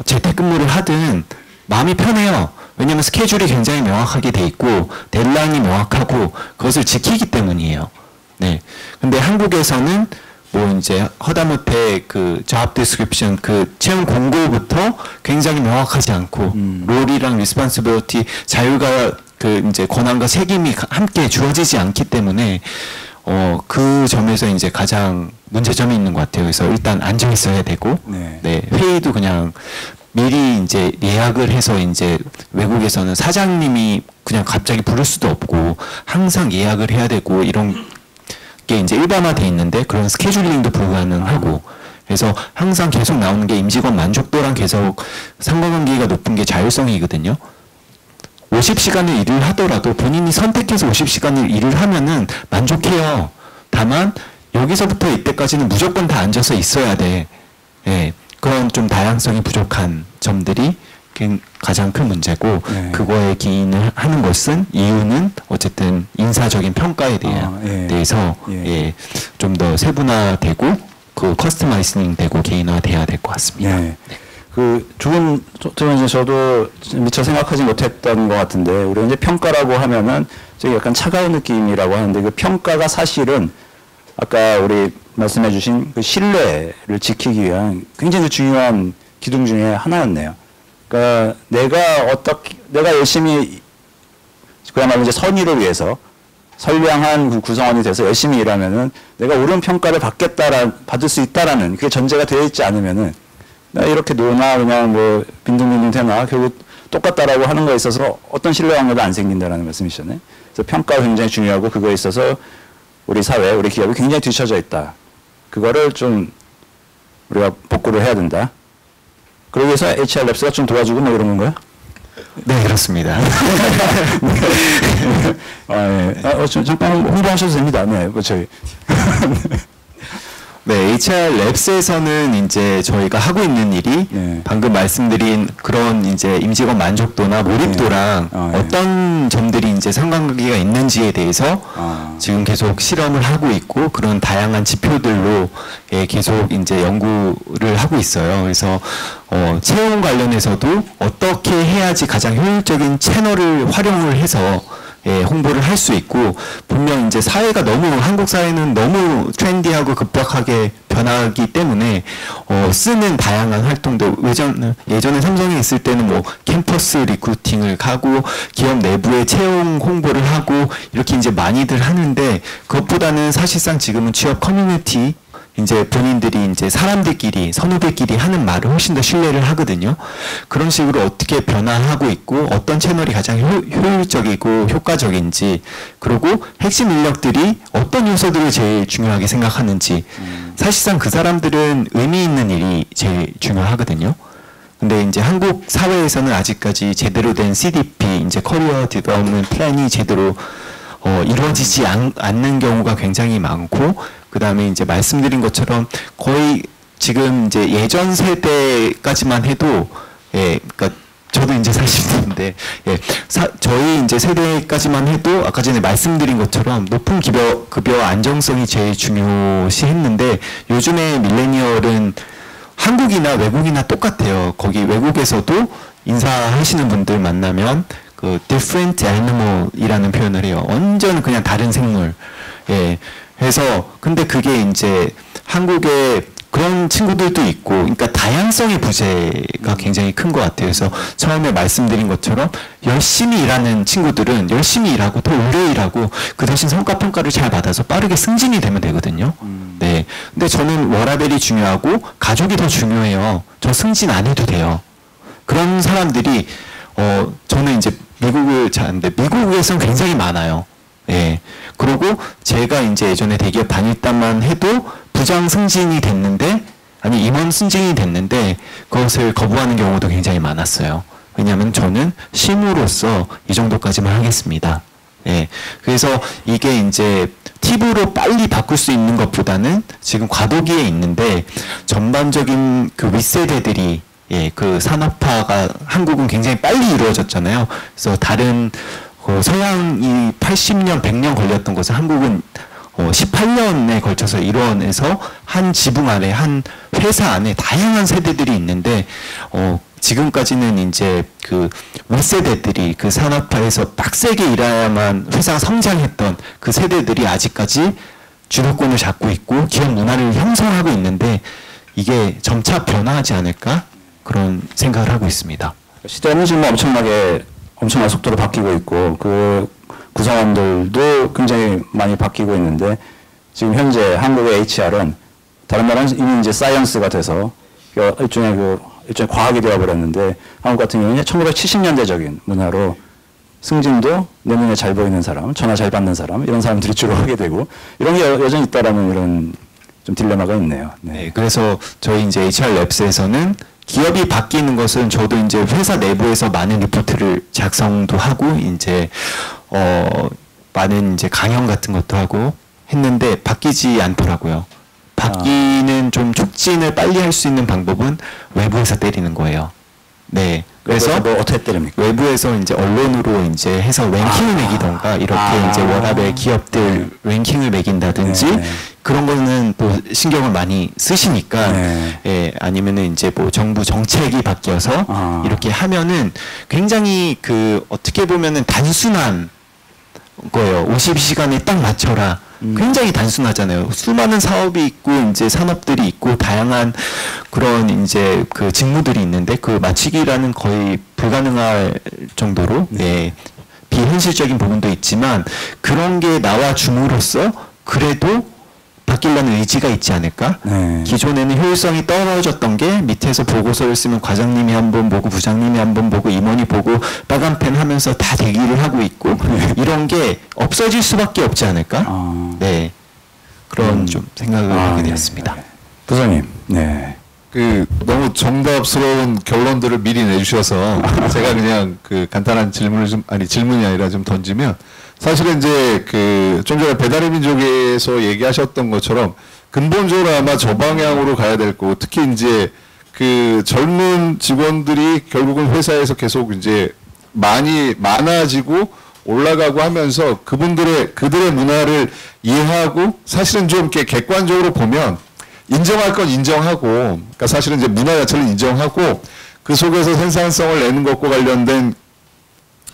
재택근무를 하든 마음이 편해요. 왜냐하면 스케줄이 굉장히 명확하게 돼 있고 데드라인이 명확하고 그것을 지키기 때문이에요. 네. 근데 한국에서는 뭐 이제 허다못해 그 job description 그 채용 공고부터 굉장히 명확하지 않고 롤이랑 responsibility 자유가 그 이제 권한과 책임이 함께 주어지지 않기 때문에 그 점에서 이제 가장 문제점이 있는 것 같아요. 그래서 일단 앉아 있어야 되고, 네, 회의도 그냥 미리 이제 예약을 해서 이제 외국에서는 사장님이 그냥 갑자기 부를 수도 없고 항상 예약을 해야 되고 이런 게 이제 일반화돼 있는데 그런 스케줄링도 불가능하고 그래서 항상 계속 나오는 게 임직원 만족도랑 계속 상관관계가 높은 게 자율성이거든요. 50시간을 일을 하더라도 본인이 선택해서 50시간을 일을 하면은 만족해요. 다만 여기서부터 이때까지는 무조건 다 앉아서 있어야 돼. 예, 그런 좀 다양성이 부족한 점들이 가장 큰 문제고 그거에 기인을 하는 것은 이유는 어쨌든 인사적인 평가에 대해서 예, 좀 더 세분화되고 그 커스터마이징 되고 개인화돼야 될 것 같습니다. 그 좋은 이제 저도 미처 생각하지 못했던 것 같은데 우리가 이제 평가라고 하면은 저기 약간 차가운 느낌이라고 하는데 그 평가가 사실은 아까 우리 말씀해주신 그 신뢰를 지키기 위한 굉장히 중요한 기둥 중에 하나였네요. 그러니까 내가 열심히 그야말로 이제 선의를 위해서 선량한 구성원이 돼서 열심히 일하면은 내가 옳은 평가를 받을 수 있다라는 그게 전제가 되어 있지 않으면은 나 이렇게 노나 그냥 뭐 빈둥빈둥 되나 결국 똑같다라고 하는 거에 있어서 어떤 신뢰관계도 안 생긴다라는 말씀이시잖아요. 그래서 평가가 굉장히 중요하고 그거에 있어서 우리 사회, 우리 기업이 굉장히 뒤처져 있다. 그거를 좀 우리가 복구를 해야 된다. 그러기 위해서 HR랩스가 좀 도와주고 뭐 이런 건가요? 네, 그렇습니다. 잠깐 홍보하셔도 됩니다. 네, 뭐 저희. 네, HR랩스에서는 이제 저희가 하고 있는 일이 네. 방금 말씀드린 그런 이제 임직원 만족도나 몰입도랑 네. 어떤 점들이 이제 상관관계가 있는지에 대해서 지금 계속 실험을 하고 있고 그런 다양한 지표들로 계속 이제 연구를 하고 있어요. 그래서 채용 관련해서도 어떻게 해야지 가장 효율적인 채널을 활용을 해서 홍보를 할 수 있고 분명 이제 사회가 너무 한국 사회는 너무 트렌디하고 급박하게 변하기 때문에 쓰는 다양한 활동도 예전에 삼성에 있을 때는 뭐 캠퍼스 리크루팅을 가고 기업 내부에 채용 홍보를 하고 이렇게 이제 많이들 하는데 그것보다는 사실상 지금은 취업 커뮤니티 이제 본인들이 이제 사람들끼리 선후배끼리 하는 말을 훨씬 더 신뢰를 하거든요. 그런 식으로 어떻게 변화하고 있고 어떤 채널이 가장 효율적이고 효과적인지 그리고 핵심 인력들이 어떤 요소들을 제일 중요하게 생각하는지 사실상 그 사람들은 의미 있는 일이 제일 중요하거든요. 근데 이제 한국 사회에서는 아직까지 제대로 된 CDP 이제 커리어 디벨롭먼트 플랜이 제대로 이루어지지 않는 경우가 굉장히 많고 그 다음에 이제 말씀드린 것처럼 거의 지금 이제 예전 세대까지만 해도 그러니까 저도 이제 40대인데 저희 이제 세대까지만 해도 아까 전에 말씀드린 것처럼 높은 급여 안정성이 제일 중요시했는데 요즘에 밀레니얼은 한국이나 외국이나 똑같아요. 거기 외국에서도 인사하시는 분들 만나면 그 different animal이라는 표현을 해요. 완전 그냥 다른 생물. 해서 근데 그게 이제 한국에 그런 친구들도 있고, 그러니까 다양성의 부재가 굉장히 큰 것 같아요. 그래서 처음에 말씀드린 것처럼 열심히 일하는 친구들은 열심히 일하고 더 오래 일하고 그 대신 성과 평가를 잘 받아서 빠르게 승진이 되면 되거든요. 네. 근데 저는 워라밸이 중요하고 가족이 더 중요해요. 저 승진 안 해도 돼요. 그런 사람들이 저는 이제 미국을 자는데 미국에서는 굉장히 많아요. 예. 그리고 제가 이제 예전에 대기업 다닐 때만 해도 부장 승진이 됐는데, 아니 임원 승진이 됐는데 그것을 거부하는 경우도 굉장히 많았어요. 왜냐하면 저는 실무로서 이 정도까지만 하겠습니다. 예. 그래서 이게 이제 팁으로 빨리 바꿀 수 있는 것보다는 지금 과도기에 있는데 전반적인 그 윗세대들이 그 산업화가 한국은 굉장히 빨리 이루어졌잖아요. 그래서 다른 서양이 80년, 100년 걸렸던 것을 한국은 18년에 걸쳐서 이뤄내서 한 지붕 안에, 한 회사 안에 다양한 세대들이 있는데, 지금까지는 이제 그 윗세대들이 그 산업화에서 빡세게 일해야만 회사가 성장했던 그 세대들이 아직까지 주도권을 잡고 있고 기업 문화를 형성하고 있는데 이게 점차 변화하지 않을까? 그런 생각을 하고 있습니다. 시대는 지금 엄청난 속도로 바뀌고 있고 그 구성원들도 굉장히 많이 바뀌고 있는데 지금 현재 한국의 HR은 다른 나라는 이미 이제 사이언스가 돼서 일종의 과학이 되어버렸는데 한국 같은 경우는 1970년대적인 문화로 승진도 내 눈에 잘 보이는 사람, 전화 잘 받는 사람 이런 사람들이 주로 하게 되고 이런 게 여전히 있다라는 이런 좀 딜레마가 있네요. 네, 그래서 저희 이제 HR랩스에서는 기업이 바뀌는 것은 저도 이제 회사 내부에서 많은 리포트를 작성도 하고 이제 많은 이제 강연 같은 것도 하고 했는데 바뀌지 않더라고요. 바뀌는 좀 촉진을 빨리 할 수 있는 방법은 외부에서 때리는 거예요. 네. 그래서 뭐 어떻게 때립니까? 외부에서 이제 언론으로 이제 해서 랭킹을 매기던가 이렇게 이제 워라밸 기업들 랭킹을 매긴다든지 네. 그런 거는 또 신경을 많이 쓰시니까 네. 아니면은 이제 뭐 정부 정책이 바뀌어서 이렇게 하면은 굉장히 그 어떻게 보면은 단순한 거예요. 52시간에 딱 맞춰라. 굉장히 단순하잖아요. 수많은 사업이 있고 이제 산업들이 있고 다양한 그런 이제 그 직무들이 있는데 그 맞추기라는 거의 불가능할 정도로 비현실적인 부분도 있지만 그런 게 나와 줌으로써 그래도 바뀌려는 의지가 있지 않을까? 네. 기존에는 효율성이 떨어졌던 게 밑에서 보고서를 쓰면 과장님이 한 번 보고 부장님이 한 번 보고 임원이 보고 빨간 펜 하면서 다 대기를 하고 있고 이런 게 없어질 수밖에 없지 않을까? 네. 그런 좀 생각을 하게 되었습니다. 네. 부장님. 네. 그 너무 정답스러운 결론들을 미리 내주셔서 제가 그냥 그 간단한 질문을 질문이 아니라 좀 던지면 사실은 이제 그 좀 전에 배달의 민족에서 얘기하셨던 것처럼 근본적으로 아마 저 방향으로 가야 될 거고 특히 이제 그 젊은 직원들이 결국은 회사에서 계속 이제 많아지고 올라가고 하면서 그들의 문화를 이해하고 사실은 좀 이렇게 객관적으로 보면 인정할 건 인정하고, 그러니까 사실은 이제 문화 자체를 인정하고 그 속에서 생산성을 내는 것과 관련된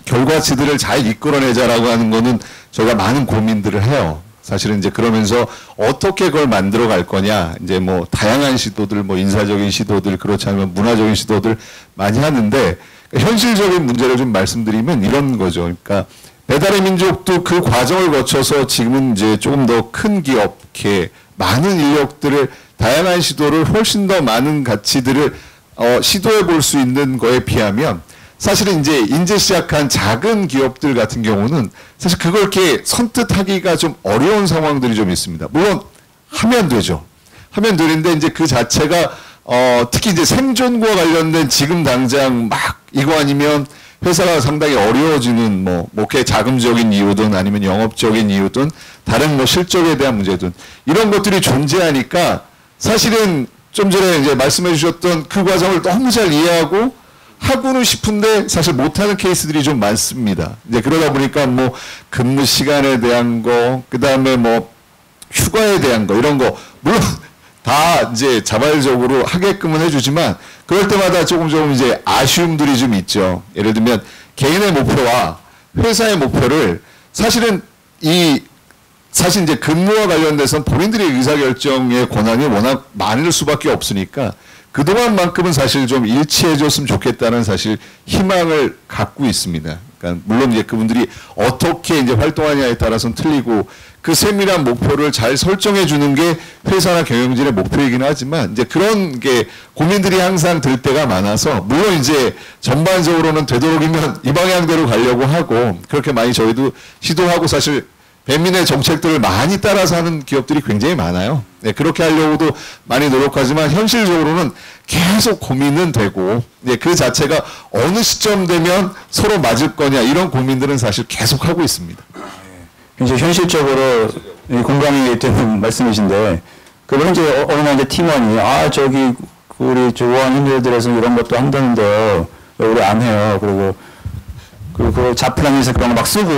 결과치들을 잘 이끌어내자라고 하는 거는 저희가 많은 고민들을 해요. 사실은 이제 그러면서 어떻게 그걸 만들어 갈 거냐, 이제 뭐 다양한 시도들, 뭐 인사적인 시도들, 그렇지 않으면 문화적인 시도들 많이 하는데 현실적인 문제를 좀 말씀드리면 이런 거죠. 그러니까 배달의 민족도 그 과정을 거쳐서 지금은 이제 조금 더 큰 기업, 이렇게 많은 인력들을 다양한 시도를 훨씬 더 많은 가치들을 시도해 볼 수 있는 거에 비하면 사실은 이제 시작한 작은 기업들 같은 경우는 사실 그걸 이렇게 선뜻하기가 좀 어려운 상황들이 좀 있습니다. 물론 하면 되죠. 하면 되는데 이제 그 자체가 특히 이제 생존과 관련된 지금 당장 막 이거 아니면 회사가 상당히 어려워지는 뭐 그게 자금적인 이유든 아니면 영업적인 이유든 다른 뭐 실적에 대한 문제든 이런 것들이 존재하니까 사실은 좀 전에 이제 말씀해 주셨던 그 과정을 너무 잘 이해하고 하고는 싶은데 사실 못하는 케이스들이 좀 많습니다. 이제 그러다 보니까 뭐 근무 시간에 대한 거, 그 다음에 뭐 휴가에 대한 거 이런 거 물론 다 이제 자발적으로 하게끔은 해주지만 그럴 때마다 조금 이제 아쉬움들이 좀 있죠. 예를 들면 개인의 목표와 회사의 목표를 사실은 사실 이제 근무와 관련돼서는 본인들의 의사결정의 권한이 워낙 많을 수밖에 없으니까 그동안만큼은 사실 좀 일치해줬으면 좋겠다는 사실 희망을 갖고 있습니다. 그러니까 물론 이제 그분들이 어떻게 이제 활동하냐에 따라서는 틀리고 그 세밀한 목표를 잘 설정해 주는 게 회사나 경영진의 목표이긴 하지만 이제 그런 게 고민들이 항상 들 때가 많아서 물론 이제 전반적으로는 되도록이면 이 방향대로 가려고 하고 그렇게 많이 저희도 시도하고 사실 배민의 정책들을 많이 따라서 하는 기업들이 굉장히 많아요. 네, 그렇게 하려고도 많이 노력하지만 현실적으로는 계속 고민은 되고 그 자체가 어느 시점 되면 서로 맞을 거냐 이런 고민들은 사실 계속 하고 있습니다. 굉장히 현실적으로 공감이 되는 말씀이신데 그러면 이제 어느 날 이제 팀원이 저기 우리 우한 힘들들에서 이런 것도 한다는데요. 왜 우리 안 해요. 그리고 그 자플란에서 그런 거 막 쓰고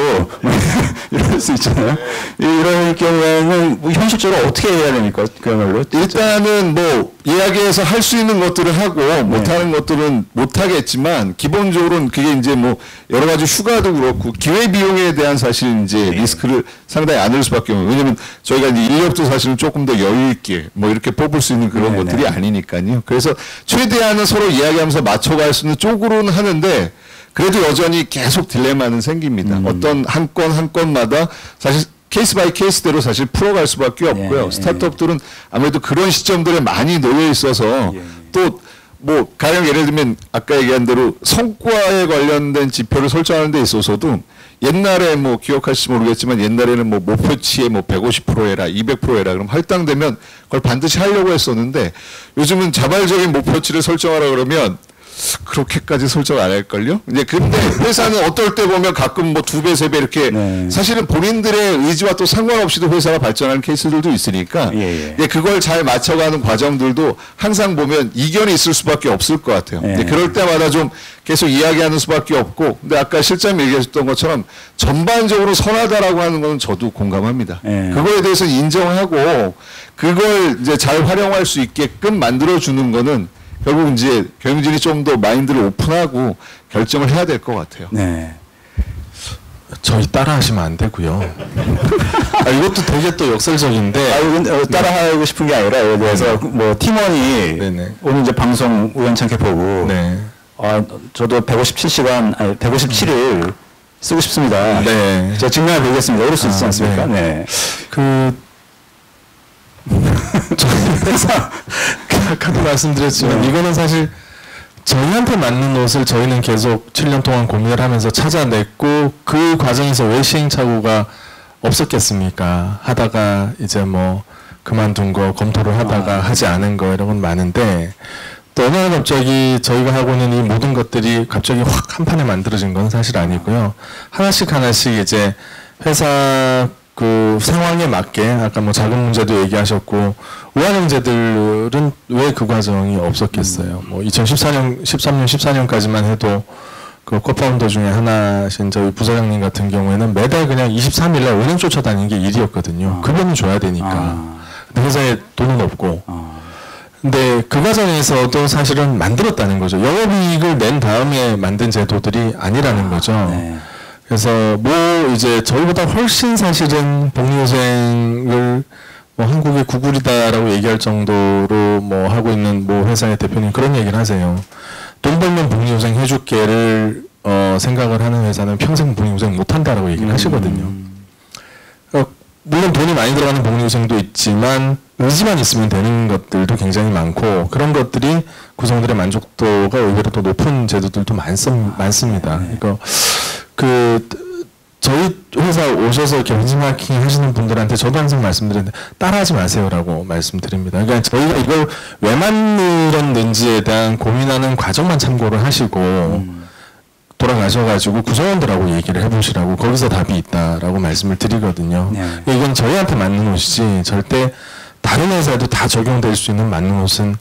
이럴 수 있잖아요. 이럴 경우에는 뭐 현실적으로 어떻게 해야 됩니까? 그야말로 일단은 뭐 이야기해서 할 수 있는 것들을 하고 못하는 것들은 못하겠지만 기본적으로는 그게 이제 뭐 여러 가지 휴가도 그렇고 기회 비용에 대한 사실 이제 리스크를 상당히 안을 수밖에 없어요. 왜냐면 저희가 이제 인력도 사실은 조금 더 여유 있게 뭐 이렇게 뽑을 수 있는 그런 것들이 아니니까요. 그래서 최대한은 서로 이야기하면서 맞춰갈 수 있는 쪽으로는 하는데 그래도 여전히 계속 딜레마는 생깁니다. 어떤 한 건마다 사실 케이스 바이 케이스대로 사실 풀어갈 수밖에 없고요. 스타트업들은 아무래도 그런 시점들에 많이 놓여 있어서 또 뭐 가령 예를 들면 아까 얘기한 대로 성과에 관련된 지표를 설정하는 데 있어서도 옛날에 뭐 기억하실지 모르겠지만 옛날에는 뭐 목표치에 뭐 150% 해라, 200% 해라 그럼 할당되면 그걸 반드시 하려고 했었는데 요즘은 자발적인 목표치를 설정하라 그러면 그렇게까지 설정 안 할걸요? 이제 근데 회사는 어떨 때 보면 가끔 뭐 2배, 3배 이렇게 사실은 본인들의 의지와 또 상관없이도 회사가 발전하는 케이스들도 있으니까 그걸 잘 맞춰가는 과정들도 항상 보면 이견이 있을 수밖에 없을 것 같아요. 그럴 때마다 좀 계속 이야기하는 수밖에 없고 근데 아까 실장님 얘기하셨던 것처럼 전반적으로 선하다라고 하는 건 저도 공감합니다. 그거에 대해서 인정하고 그걸 이제 잘 활용할 수 있게끔 만들어주는 거는 결국 이제 경영진이 좀 더 마인드를 오픈하고 결정을 해야 될 것 같아요. 네. 저희 따라하시면 안 되고요. 이것도 되게 또 역설적인데. 따라하고 싶은 게 아니라 예를 들어서 뭐 팀원이 오늘 이제 방송 우연찮게 보고 저도 157시간, 157일 쓰고 싶습니다. 네. 제가 증명해 보겠습니다. 이럴 수 있지 아, 않습니까? 네. 저희 회사 아까도 말씀드렸지만 이거는 사실 저희한테 맞는 옷을 저희는 계속 7년 동안 고민을 하면서 찾아냈고 그 과정에서 왜 시행착오가 없었겠습니까? 하다가 이제 뭐 그만둔 거 검토를 하다가 하지 않은 거 이런 건 많은데 또 어느 날 갑자기 저희가 하고 있는 이 모든 것들이 갑자기 확 한 판에 만들어진 건 사실 아니고요. 하나씩 하나씩 이제 회사 그 상황에 맞게 아까 뭐 자금 문제도 얘기하셨고 우한 형제들은 왜 그 과정이 없었겠어요. 뭐 2014년, 13년, 14년까지만 해도 그 코파운더 중에 하나신 저희 부사장님 같은 경우에는 매달 그냥 23일날 은행 쫓아다니는 게 일이었거든요. 급여는 줘야 되니까. 근데 회사에 돈은 없고. 근데 그 과정에서도 사실은 만들었다는 거죠. 영업이익을 낸 다음에 만든 제도들이 아니라는 거죠. 네. 그래서 뭐 이제 저희보다 훨씬 사실은 복리후생을 뭐 한국의 구글이다라고 얘기할 정도로 뭐 하고 있는 뭐 회사의 대표님 그런 얘기를 하세요. 돈 벌면 복리후생 해줄게를 생각을 하는 회사는 평생 복리후생 못한다라고 얘기를 하시거든요. 물론 돈이 많이 들어가는 복리후생도 있지만 의지만 있으면 되는 것들도 굉장히 많고 그런 것들이 구성들의 만족도가 오히려 더 높은 제도들도 많습니다. 그러니까 저희 회사 오셔서 이렇게 벤치마킹 하시는 분들한테 저도 항상 말씀드리는데 따라하지 마세요라고 말씀드립니다. 그러니까 저희가 이걸 왜 만들었는지에 대한 고민하는 과정만 참고를 하시고 돌아가셔가지고 구성원들하고 얘기를 해보시라고 거기서 답이 있다라고 말씀을 드리거든요. 네. 이건 저희한테 맞는 옷이지 절대 다른 회사에도 다 적용될 수 있는 맞는 옷은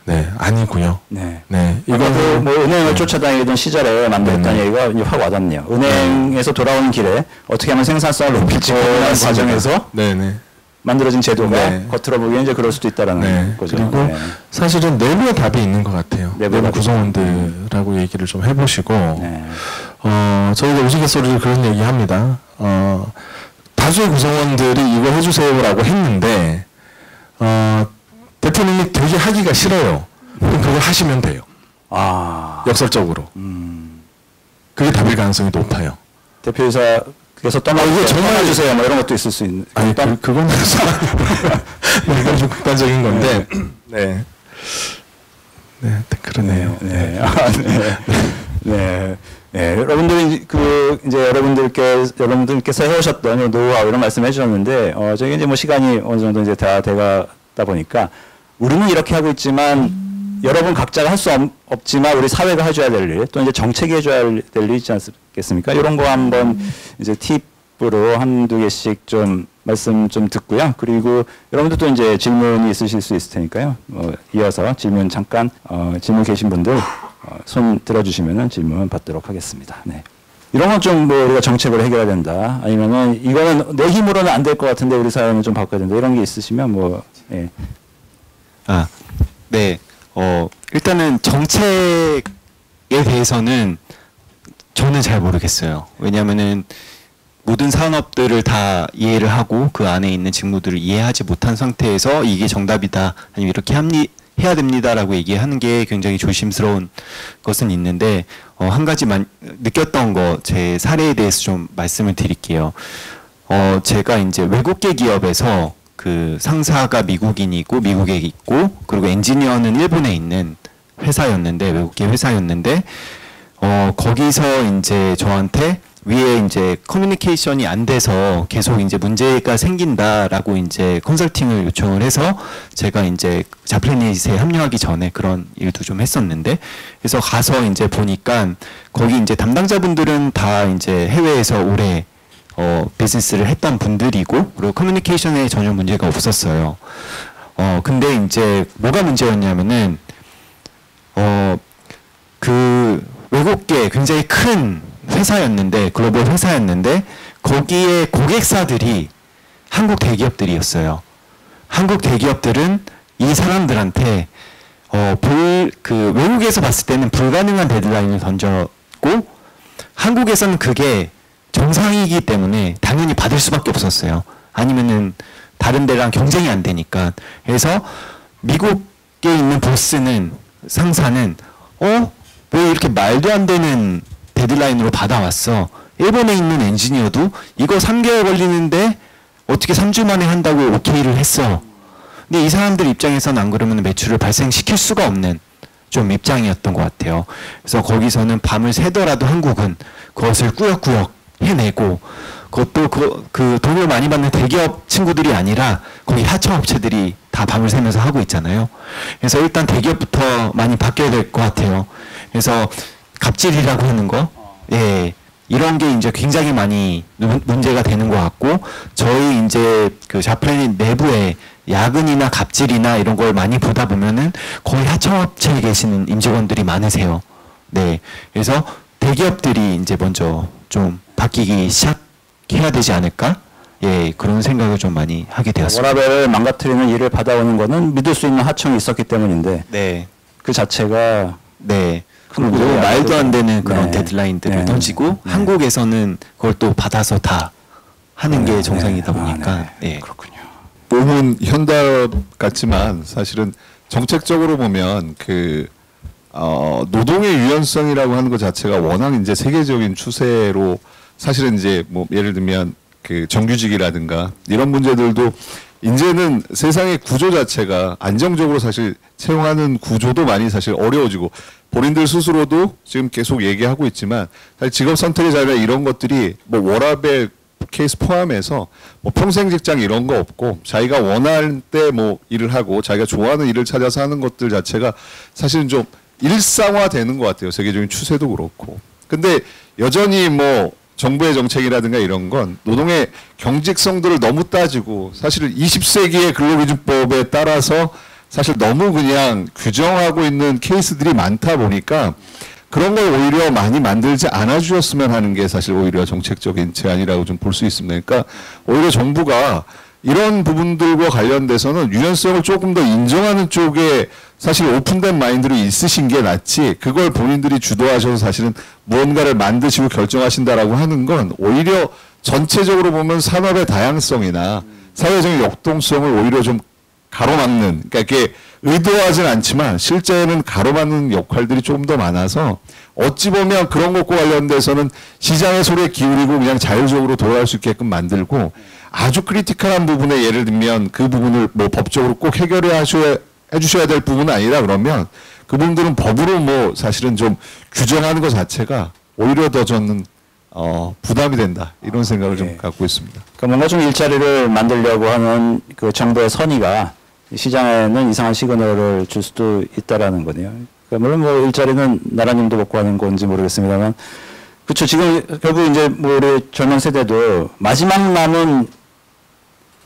네 아니고요. 네. 네 이거는 뭐 은행을 네. 쫓아다니던 시절에 만들었다는 얘기가 이제 확 와닿네요. 은행에서 돌아오는 길에 어떻게 하면 생산성을 높일지 고민하는 과정에서 네네. 만들어진 제도가 네. 겉으로 보기엔 이제 그럴 수도 있다라는 네. 거죠. 그리고 네. 사실은 내부에 답이 있는 것 같아요. 내부에 내부 답이 구성원들하고 얘기를 좀 해보시고 네. 저희가 우스갯소리로 그런 얘기합니다. 다수의 구성원들이 이거 해주세요라고 했는데 대표님이 되게 하기가 싫어요. 그럼 그거 하시면 돼요. 아, 역설적으로. 그게 답일 가능성이 높아요. 대표이사께서 떠나주세요. 떠나주세요. 뭐 이런 것도 있을 수 있는. 아니 그건 이건 좀 극단적인 건데 네. 네, 그러네요. 네. 네. 네. 여러분들이 이제 여러분들께서 해오셨던 노하우 이런 말씀 해주셨는데, 저희 이제 뭐 시간이 어느 정도 이제 다 돼가다 보니까 우리는 이렇게 하고 있지만 여러분 각자가 할 수 없지만 우리 사회가 해줘야 될 일, 또 이제 정책이 해줘야 될 일 있지 않겠습니까? 이런 거 한번 이제 팁으로 한두 개씩 좀 말씀 좀 듣고요. 그리고 여러분들도 이제 질문이 있으실 수 있을 테니까요. 이어서 질문 잠깐, 질문 계신 분들 손 들어주시면은 질문 받도록 하겠습니다. 네. 이런 건 좀 뭐 우리가 정책으로 해결해야 된다. 아니면은 이거는 내 힘으로는 안 될 것 같은데 우리 사회는 좀 바꿔야 된다. 이런 게 있으시면 뭐, 예. 네. 일단은 정책에 대해서는 저는 잘 모르겠어요. 왜냐하면은 모든 산업들을 다 이해를 하고 그 안에 있는 직무들을 이해하지 못한 상태에서 이게 정답이다 아니면 이렇게 해야 됩니다라고 얘기하는 게 굉장히 조심스러운 것은 있는데 한 가지만 느꼈던 거 제 사례에 대해서 좀 말씀을 드릴게요. 제가 이제 외국계 기업에서 그 상사가 미국인이고 미국에 있고 그리고 엔지니어는 일본에 있는 회사였는데 외국계 회사였는데 거기서 이제 저한테 위에 이제 커뮤니케이션이 안 돼서 계속 이제 문제가 생긴다라고 이제 컨설팅을 요청을 해서 제가 이제 자플래닛에 합류하기 전에 그런 일도 좀 했었는데 그래서 가서 이제 보니까 거기 이제 담당자분들은 다 이제 해외에서 오래 비즈니스를 했던 분들이고 그리고 커뮤니케이션에 전혀 문제가 없었어요. 근데 이제 뭐가 문제였냐면은 그 외국계 굉장히 큰 회사였는데 글로벌 회사였는데 거기에 고객사들이 한국 대기업들이었어요. 한국 대기업들은 이 사람들한테 그 외국에서 봤을 때는 불가능한 데드라인을 던졌고 한국에서는 그게 정상이기 때문에 당연히 받을 수밖에 없었어요. 아니면은 다른 데랑 경쟁이 안 되니까. 그래서 미국에 있는 보스는 상사는 왜 이렇게 말도 안 되는 데드라인으로 받아왔어. 일본에 있는 엔지니어도 이거 3개월 걸리는데 어떻게 3주 만에 한다고 오케이를 했어. 근데 이 사람들 입장에서는 안 그러면 매출을 발생시킬 수가 없는 좀 입장이었던 것 같아요. 그래서 거기서는 밤을 새더라도 한국은 그것을 꾸역꾸역 해내고, 그것도 그 돈을 많이 받는 대기업 친구들이 아니라 거기 하청업체들이 다 밤을 새면서 하고 있잖아요. 그래서 일단 대기업부터 많이 바뀌어야 될 것 같아요. 그래서 갑질이라고 하는 거, 예, 이런 게 이제 굉장히 많이 문제가 되는 것 같고, 저희 이제 그 자플래닛 내부에 야근이나 갑질이나 이런 걸 많이 보다 보면은 거의 하청업체에 계시는 임직원들이 많으세요. 네, 그래서 대기업들이 이제 먼저 좀 바뀌기 시작해야 되지 않을까? 예, 그런 생각을 좀 많이 하게 되었습니다. 워라벨을 망가뜨리는 일을 받아오는 거는 믿을 수 있는 하청이 있었기 때문인데, 네, 그 자체가 네. 큰 그리고 문제가 말도 안 되는 그런 네. 데드라인들을 네. 던지고 네. 한국에서는 그걸 또 받아서 다 하는 게 정상이다 보니까 네. 네. 그렇군요. 몸은 현답 같지만 사실은 정책적으로 보면 그 노동의 유연성이라고 하는 것 자체가 워낙 이제 세계적인 추세로 사실은 이제 뭐 예를 들면 그 정규직이라든가 이런 문제들도 이제는 세상의 구조 자체가 안정적으로 사실 채용하는 구조도 많이 사실 어려워지고, 본인들 스스로도 지금 계속 얘기하고 있지만 사실 직업 선택의 자유나 이런 것들이 뭐 워라벨 케이스 포함해서 뭐 평생 직장 이런 거 없고 자기가 원할 때 뭐 일을 하고 자기가 좋아하는 일을 찾아서 하는 것들 자체가 사실은 좀 일상화되는 것 같아요. 세계적인 추세도 그렇고. 근데 여전히 뭐 정부의 정책이라든가 이런 건 노동의 경직성들을 너무 따지고 사실 20세기의 근로기준법에 따라서 사실 너무 그냥 규정하고 있는 케이스들이 많다 보니까 그런 걸 오히려 많이 만들지 않아 주셨으면 하는 게 사실 오히려 정책적인 제안이라고 좀 볼 수 있습니다. 그러니까 오히려 정부가 이런 부분들과 관련돼서는 유연성을 조금 더 인정하는 쪽에 사실 오픈된 마인드로 있으신 게 낫지, 그걸 본인들이 주도하셔서 사실은 무언가를 만드시고 결정하신다라고 하는 건 오히려 전체적으로 보면 산업의 다양성이나 사회적인 역동성을 오히려 좀 가로막는, 그러니까 이게 의도하진 않지만 실제는 가로막는 역할들이 조금 더 많아서 어찌 보면 그런 것과 관련돼서는 시장의 소리에 기울이고 그냥 자율적으로 돌아갈 수 있게끔 만들고, 아주 크리티컬한 부분에 예를 들면 그 부분을 뭐 법적으로 꼭 해주셔야 될 부분은 아니라 그러면 그분들은 법으로 뭐 사실은 좀 규정하는 것 자체가 오히려 더 저는 부담이 된다, 이런 생각을 좀 갖고 있습니다. 그러니까 뭔가 좀 일자리를 만들려고 하는 그 정부의 선의가 시장에는 이상한 시그널을 줄 수도 있다라는 거네요. 그러니까 물론 뭐 일자리는 나라님도 먹고 하는 건지 모르겠습니다만, 그렇죠. 지금 결국 이제 뭐 우리 젊은 세대도 마지막 남은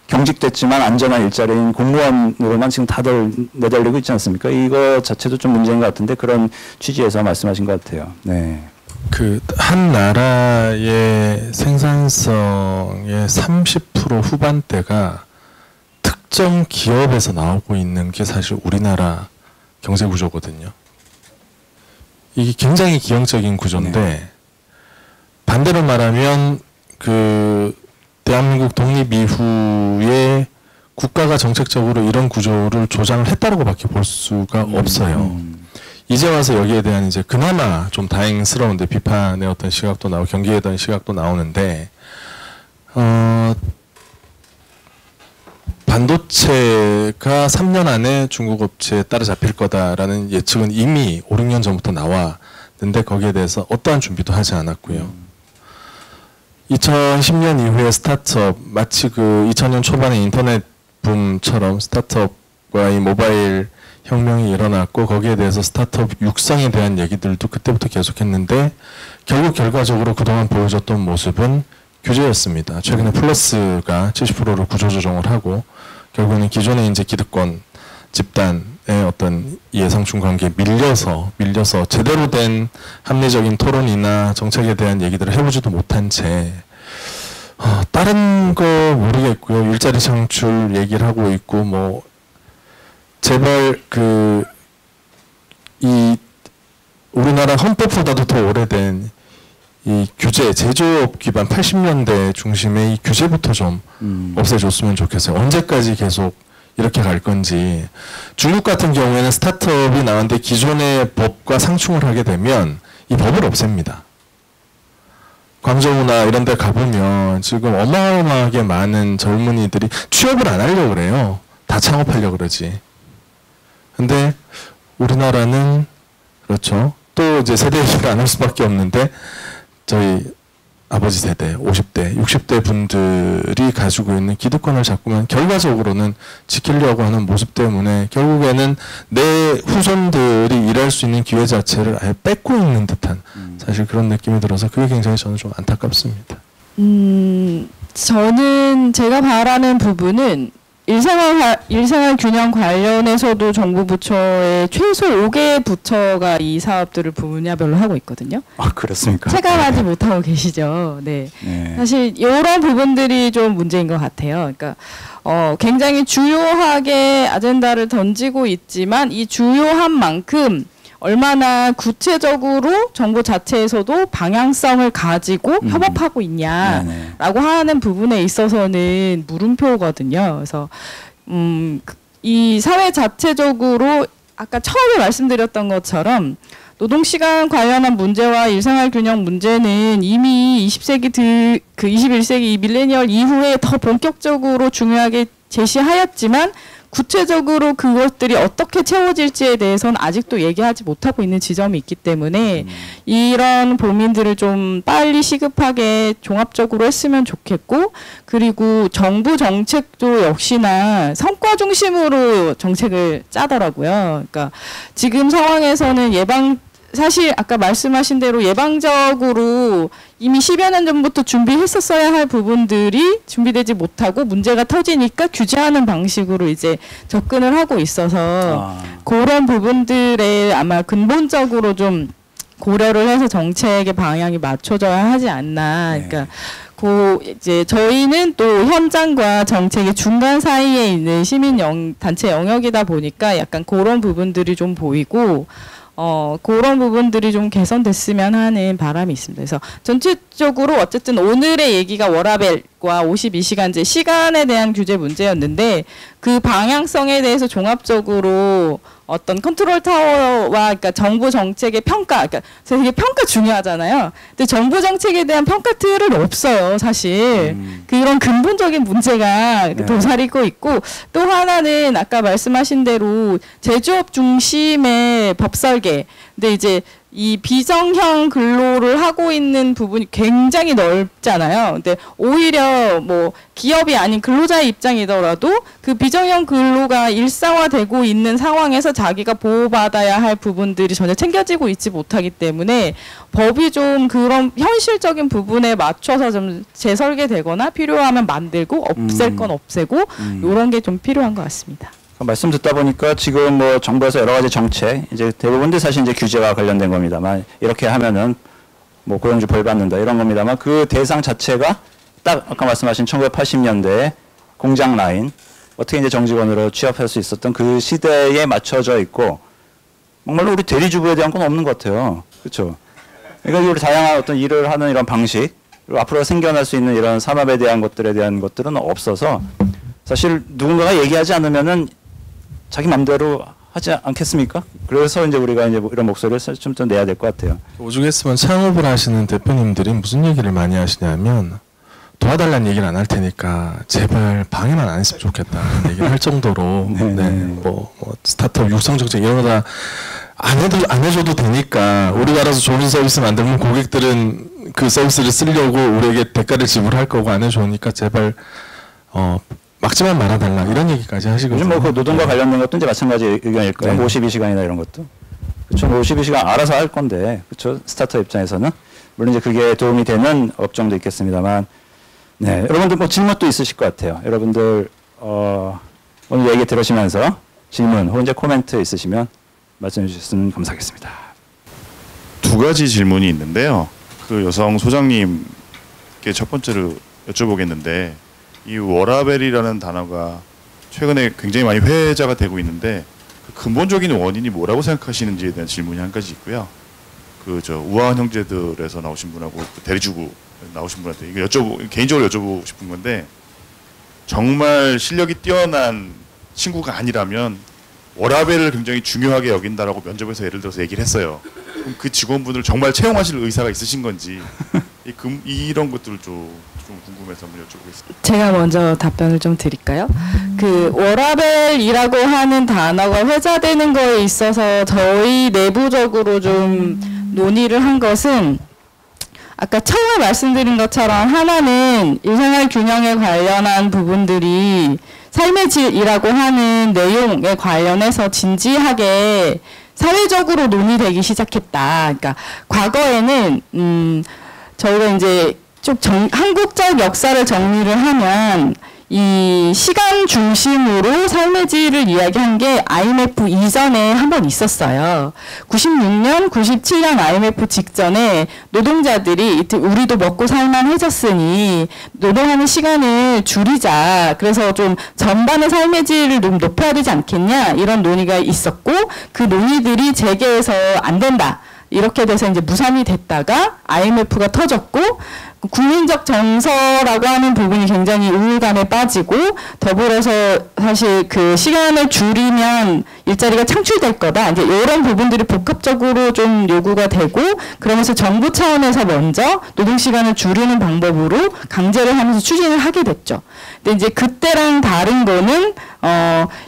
경직됐지만 안전한 일자리인 공무원으로만 지금 다들 내달리고 있지 않습니까? 이거 자체도 좀 문제인 것 같은데 그런 취지에서 말씀하신 것 같아요. 네. 그 한 나라의 생산성의 30% 후반대가 특정 기업에서 나오고 있는 게 사실 우리나라 경제 구조거든요. 이게 굉장히 기형적인 구조인데, 네. 반대로 말하면 그 대한민국 독립 이후에 국가가 정책적으로 이런 구조를 조장을 했다라고밖에 볼 수가 없어요. 이제 와서 여기에 대한 이제 그나마 좀 다행스러운데 비판의 어떤 시각도 나오고 경계에 대한 시각도 나오는데, 반도체가 3년 안에 중국 업체에 따라잡힐 거다라는 예측은 이미 5, 6년 전부터 나왔는데 거기에 대해서 어떠한 준비도 하지 않았고요. 2010년 이후에 스타트업, 마치 그 2000년 초반에 인터넷 붐처럼 스타트업과 이 모바일 혁명이 일어났고 거기에 대해서 스타트업 육성에 대한 얘기들도 그때부터 계속했는데 결국 결과적으로 그동안 보여줬던 모습은 규제였습니다. 최근에 플러스가 70%를 구조조정을 하고 결국은 기존의 이제 기득권 집단의 어떤 이해상충 관계에 밀려서 제대로 된 합리적인 토론이나 정책에 대한 얘기들을 해보지도 못한 채 다른 거 모르겠고요. 일자리 창출 얘기를 하고 있고 뭐 제발 이 우리나라 헌법보다도 더 오래된 이 규제, 제조업 기반 80년대 중심의 이 규제부터 좀 없애줬으면 좋겠어요. 언제까지 계속 이렇게 갈 건지. 중국 같은 경우에는 스타트업이 나왔는데 기존의 법과 상충을 하게 되면 이 법을 없앱니다. 광저우나 이런 데 가보면 지금 어마어마하게 많은 젊은이들이 취업을 안 하려고 그래요. 다 창업하려고 그러지. 근데 우리나라는 그렇죠. 또 이제 세대 얘기를 안 할 수밖에 없는데 저희 아버지 세대, 50대, 60대 분들이 가지고 있는 기득권을 자꾸만 결과적으로는 지키려고 하는 모습 때문에 결국에는 내 후손들이 일할 수 있는 기회 자체를 아예 뺏고 있는 듯한 사실 그런 느낌이 들어서 그게 굉장히 저는 좀 안타깝습니다. 저는 제가 바라는 부분은 일생활 균형 관련해서도 정부 부처의 최소 5개 부처가 이 사업들을 분야별로 하고 있거든요. 아, 그렇습니까? 체감하지 못하고 계시죠. 네. 네. 사실 이런 부분들이 좀 문제인 것 같아요. 그러니까 굉장히 주요하게 아젠다를 던지고 있지만 이 주요한 만큼 얼마나 구체적으로 정부 자체에서도 방향성을 가지고 협업하고 있냐라고 하는 부분에 있어서는 물음표거든요. 그래서 이 사회 자체적으로 아까 처음에 말씀드렸던 것처럼 노동시간 관련한 문제와 일생활균형 문제는 이미 21세기 이 밀레니얼 이후에 더 본격적으로 중요하게 제시하였지만 구체적으로 그것들이 어떻게 채워질지에 대해서는 아직도 얘기하지 못하고 있는 지점이 있기 때문에 이런 고민들을 좀 빨리 시급하게 종합적으로 했으면 좋겠고, 그리고 정부 정책도 역시나 성과 중심으로 정책을 짜더라고요. 그러니까 지금 상황에서는 사실 아까 말씀하신 대로 예방적으로 이미 10여 년 전부터 준비했었어야 할 부분들이 준비되지 못하고 문제가 터지니까 규제하는 방식으로 이제 접근을 하고 있어서 그런 부분들에 아마 근본적으로 좀 고려를 해서 정책의 방향이 맞춰져야 하지 않나. 그러니까 이제 저희는 또 현장과 정책의 중간 사이에 있는 단체 영역이다 보니까 약간 그런 부분들이 좀 보이고 그런 부분들이 좀 개선됐으면 하는 바람이 있습니다. 그래서 전체적으로 어쨌든 오늘의 얘기가 워라밸과 52시간제 시간에 대한 규제 문제였는데 그 방향성에 대해서 종합적으로 어떤 컨트롤 타워와 그러니까 정부 정책의 평가, 그러니까 되게 평가 중요하잖아요. 근데 정부 정책에 대한 평가 틀은 없어요, 사실. 그런 근본적인 문제가 도사리고 있고, 또 하나는 아까 말씀하신 대로 제조업 중심의 법 설계. 근데 이제 이 비정형 근로를 하고 있는 부분이 굉장히 넓잖아요. 근데 오히려 뭐 기업이 아닌 근로자의 입장이더라도 그 비정형 근로가 일상화되고 있는 상황에서 자기가 보호받아야 할 부분들이 전혀 챙겨지고 있지 못하기 때문에 법이 좀 그런 현실적인 부분에 맞춰서 좀 재설계되거나 필요하면 만들고 없앨 건 없애고 이런 게 좀 필요한 것 같습니다. 말씀 듣다 보니까 지금 뭐 정부에서 여러 가지 정책, 이제 대부분들 사실 이제 규제와 관련된 겁니다만, 이렇게 하면은 뭐 고용주 벌 받는다 이런 겁니다만, 그 대상 자체가 딱 아까 말씀하신 1980년대 공장 라인, 어떻게 이제 정직원으로 취업할 수 있었던 그 시대에 맞춰져 있고, 정말로 우리 대리주부에 대한 건 없는 것 같아요. 그렇죠? 그러니까 우리 다양한 어떤 일을 하는 이런 방식, 그리고 앞으로 생겨날 수 있는 이런 산업에 대한 것들에 대한 것들은 없어서, 사실 누군가가 얘기하지 않으면은 자기 맘대로 하지 않겠습니까? 그래서 이제 우리가 이제 이런 목소리를 좀 더 내야 될 것 같아요. 오죽했으면 창업을 하시는 대표님들이 무슨 얘기를 많이 하시냐면, 도와달라는 얘기는 안 할 테니까 제발 방해만 안 했으면 좋겠다는 얘기를 할 정도로 뭐 스타트업 육성 정책 이런 거 다 안 해줘도 되니까 우리가 알아서 좋은 서비스 만들면 고객들은 그 서비스를 쓰려고 우리에게 대가를 지불할 거고, 안 해주니까 제발 막지만 말아달라 이런 얘기까지 하시거든요. 요즘 뭐 그 노동과 관련된 것도 이제 마찬가지 의견일 거예요. 52시간이나 이런 것도. 그렇죠. 52시간 알아서 할 건데, 그렇죠. 스타트업 입장에서는 물론 이제 그게 도움이 되는 업종도 있겠습니다만, 네, 여러분들 뭐 질문도 있으실 것 같아요. 여러분들 오늘 얘기 들으시면서 질문 혹은 이제 코멘트 있으시면 말씀해 주셨으면 감사하겠습니다. 두 가지 질문이 있는데요. 그 여성 소장님께 첫 번째로 여쭤보겠는데, 이 워라밸이라는 단어가 최근에 굉장히 많이 회자가 되고 있는데 그 근본적인 원인이 뭐라고 생각하시는지에 대한 질문이 한 가지 있고요. 그 우아한 형제들에서 나오신 분하고 그 대리주부 나오신 분한테 이거 개인적으로 여쭤보고 싶은 건데, 정말 실력이 뛰어난 친구가 아니라면 워라밸을 굉장히 중요하게 여긴다라고 면접에서 예를 들어서 얘기를 했어요. 그럼 그 직원분을 정말 채용하실 의사가 있으신 건지, 이 이런 것들을 좀 궁금해서 한번 여쭤보겠습니다. 제가 먼저 답변을 좀 드릴까요? 그 워라밸이라고 하는 단어가 회자되는 거에 있어서 저희 내부적으로 좀 논의를 한 것은 아까 처음에 말씀드린 것처럼 하나는 일생활 균형에 관련한 부분들이 삶의 질이라고 하는 내용에 관련해서 진지하게 사회적으로 논의되기 시작했다. 그러니까 과거에는 저희가 이제 좀 한국적 역사를 정리를 하면 이 시간 중심으로 삶의 질을 이야기한 게 IMF 이전에 한 번 있었어요. 96년, 97년 IMF 직전에 노동자들이 우리도 먹고 살만해졌으니 노동하는 시간을 줄이자. 그래서 좀 전반의 삶의 질을 좀 높여야 되지 않겠냐 이런 논의가 있었고 그 논의들이 재개해서 안 된다. 이렇게 돼서 이제 무산이 됐다가 IMF가 터졌고 국민적 정서라고 하는 부분이 굉장히 우울감에 빠지고 더불어서 사실 그 시간을 줄이면 일자리가 창출될 거다. 이제 이런 부분들이 복합적으로 좀 요구가 되고 그러면서 정부 차원에서 먼저 노동 시간을 줄이는 방법으로 강제를 하면서 추진을 하게 됐죠. 근데 이제 그때랑 다른 거는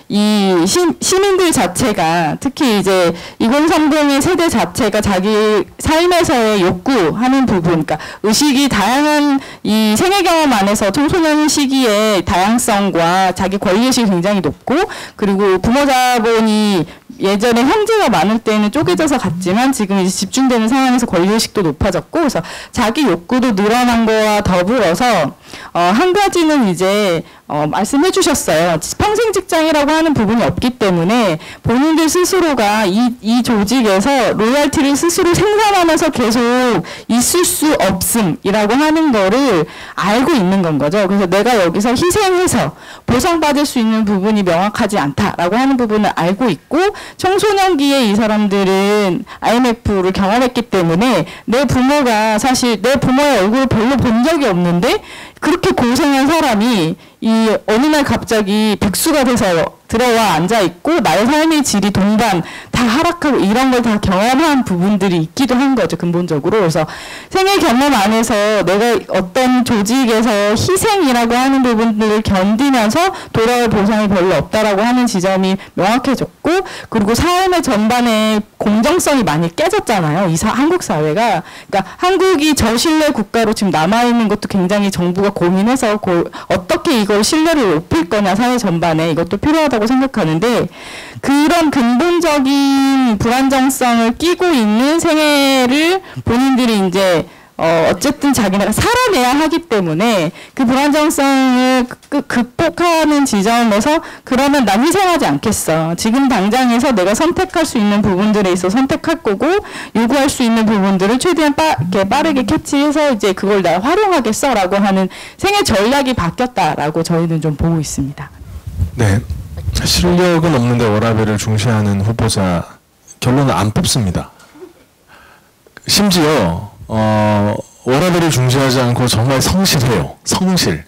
이 시민들 자체가 특히 이제 2030의 세대 자체가 자기 삶에서의 욕구하는 부분, 그러니까 의식이 다양한 이 생애 경험 안에서 청소년 시기의 다양성과 자기 권리의식이 굉장히 높고 그리고 부모 자본이 예전에 형제가 많을 때는 쪼개져서 갔지만 지금 이제 집중되는 상황에서 권리의식도 높아졌고 그래서 자기 욕구도 늘어난 거와 더불어서 한 가지는 이제 말씀해 주셨어요. 평생 직장이라고 하는 부분이 없기 때문에 본인들 스스로가 이 조직에서 로열티를 스스로 생산하면서 계속 있을 수 없음이라고 하는 거를 알고 있는 건 거죠. 그래서 내가 여기서 희생해서 보상받을 수 있는 부분이 명확하지 않다라고 하는 부분을 알고 있고 청소년기에 이 사람들은 IMF를 경험했기 때문에 내 부모가 사실 내 부모의 얼굴을 별로 본 적이 없는데 그렇게 고생한 사람이 이 어느 날 갑자기 백수가 돼서 들어와 앉아 있고 나의 삶의 질이 동반 다 하락하고 이런 걸 다 경험한 부분들이 있기도 한 거죠, 근본적으로. 그래서 생애 경험 안에서 내가 어떤 조직에서 희생이라고 하는 부분들을 견디면서 돌아올 보상이 별로 없다라고 하는 지점이 명확해졌고 그리고 삶의 전반에 공정성이 많이 깨졌잖아요. 한국 사회가. 그러니까 한국이 저신뢰 국가로 지금 남아있는 것도 굉장히 정부가 고민해서 어떻게 이걸 신뢰를 높일 거냐 사회 전반에 이것도 필요하다고 생각하는데 그런 근본적인 불안정성을 끼고 있는 생애를 본인들이 이제 어쨌든 자기네가 살아내야 하기 때문에 그 불안정성을 극복하는 지점에서 그러면 난 희생하지 않겠어. 지금 당장에서 내가 선택할 수 있는 부분들에 있어 선택할 거고 요구할 수 있는 부분들을 최대한 빠르게 캐치해서 이제 그걸 내가 활용하겠어라고 하는 생애 전략이 바뀌었다라고 저희는 좀 보고 있습니다. 네. 실력은 없는데 워라밸을 중시하는 후보자 결론은 안 뽑습니다. 심지어 워라밸을 중시하지 않고 정말 성실해요. 성실.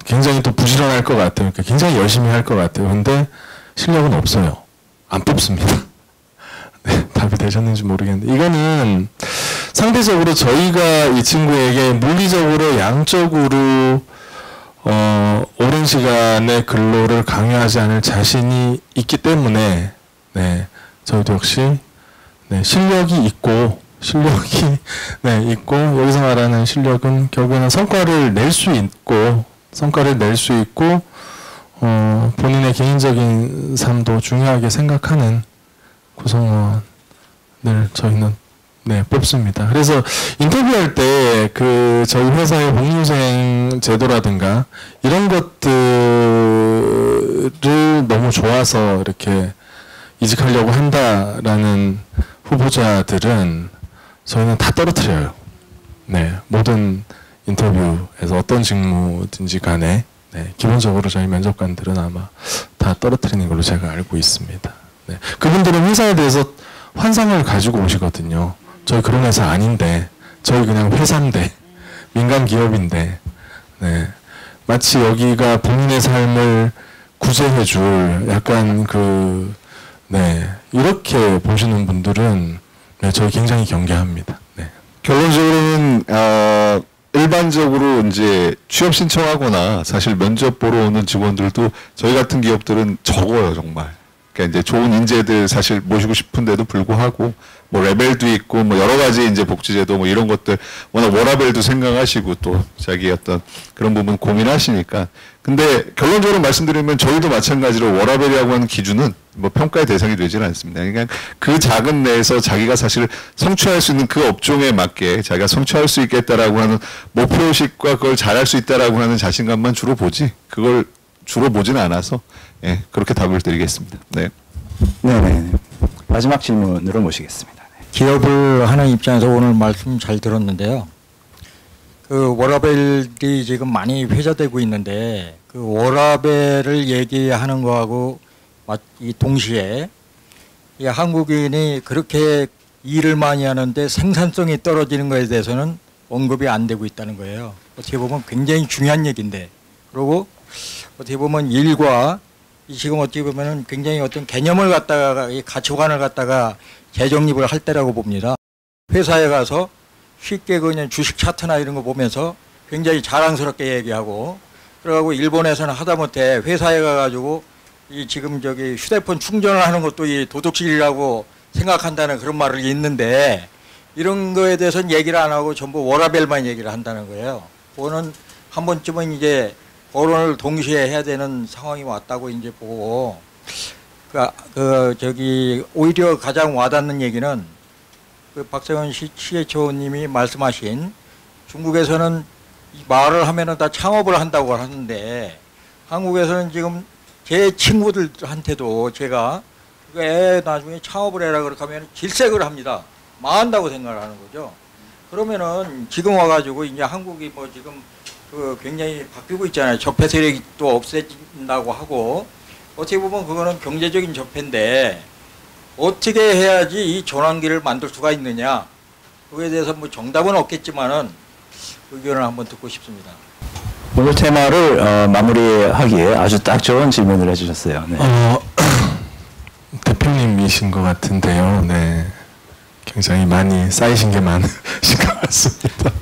굉장히 또 부지런할 것 같아요. 그러니까 굉장히 열심히 할 것 같아요. 근데 실력은 없어요. 안 뽑습니다. 네, 답이 되셨는지 모르겠는데 이거는 상대적으로 저희가 이 친구에게 물리적으로 양적으로 오랜 시간의 근로를 강요하지 않을 자신이 있기 때문에 네, 저희도 역시 네, 실력이 있고 여기서 말하는 실력은 결국에는 성과를 낼 수 있고 본인의 개인적인 삶도 중요하게 생각하는 구성원을 저희는 네, 뽑습니다. 그래서 인터뷰할 때 그 저희 회사의 복리후생 제도라든가 이런 것들을 너무 좋아서 이렇게 이직하려고 한다라는 후보자들은 저희는 다 떨어뜨려요. 네, 모든 인터뷰에서 어떤 직무든지 간에 네, 기본적으로 저희 면접관들은 아마 다 떨어뜨리는 걸로 제가 알고 있습니다. 네, 그분들은 회사에 대해서 환상을 가지고 오시거든요. 저희 그런 회사 아닌데, 저희 그냥 회사인데, 민간 기업인데, 네, 마치 여기가 본인의 삶을 구제해줄 약간 네, 이렇게 보시는 분들은 네, 저희 굉장히 경계합니다. 네. 결론적으로는 일반적으로 이제 취업 신청하거나 사실 면접 보러 오는 직원들도 저희 같은 기업들은 적어요, 정말. 그러니까 이제 좋은 인재들 사실 모시고 싶은데도 불구하고 뭐 레벨도 있고 뭐 여러 가지 이제 복지제도 뭐 이런 것들 워낙 워라밸도 생각하시고 또 자기 어떤 그런 부분 고민하시니까. 근데 결론적으로 말씀드리면 저희도 마찬가지로 워라밸이라고 하는 기준은 뭐 평가의 대상이 되지는 않습니다. 그러니까 그 작은 내에서 자기가 사실 성취할 수 있는 그 업종에 맞게 자기가 성취할 수 있겠다라고 하는 목표의식과 그걸 잘할 수 있다라고 하는 자신감만 주로 보지 그걸 주로 보지는 않아서 예, 그렇게 답을 드리겠습니다. 네. 네. 마지막 질문으로 모시겠습니다. 기업을 하는 입장에서 오늘 말씀 잘 들었는데요. 그 워라밸이 지금 많이 회자되고 있는데 그 워라밸을 얘기하는 거하고 이 동시에 이 한국인이 그렇게 일을 많이 하는데 생산성이 떨어지는 것에 대해서는 언급이 안 되고 있다는 거예요. 어떻게 보면 굉장히 중요한 얘기인데, 그리고 어떻게 보면 일과 지금 어떻게 보면은 굉장히 어떤 개념을 갖다가 이 가치관을 갖다가 재정립을 할 때라고 봅니다. 회사에 가서 쉽게 그냥 주식 차트나 이런 거 보면서 굉장히 자랑스럽게 얘기하고, 그러고 일본에서는 하다못해 회사에 가가지고 이 지금 저기 휴대폰 충전을 하는 것도 이 도둑질이라고 생각한다는 그런 말이 있는데, 이런 거에 대해서는 얘기를 안 하고 전부 워라밸만 얘기를 한다는 거예요. 그거는 한 번쯤은 이제 결혼을 동시에 해야 되는 상황이 왔다고 이제 보고, 저기 오히려 가장 와닿는 얘기는 그 박세원 CHO님이 말씀하신 중국에서는 이 말을 하면은 다 창업을 한다고 하는데, 한국에서는 지금 제 친구들한테도 제가 나중에 창업을 해라 그렇게 하면 질색을 합니다. 망한다고 생각을 하는 거죠. 그러면은 지금 와가지고 이제 한국이 뭐 지금 그 굉장히 바뀌고 있잖아요. 적폐 세력이 또 없애진다고 하고, 어떻게 보면 그거는 경제적인 적폐인데 어떻게 해야지 이 전환기를 만들 수가 있느냐, 그거에 대해서 뭐 정답은 없겠지만은 의견을 한번 듣고 싶습니다. 오늘 테마를 마무리하기에 아주 딱 좋은 질문을 해주셨어요. 네. 대표님이신 것 같은데요. 네, 굉장히 많이 쌓이신 게 많으신 것 같습니다.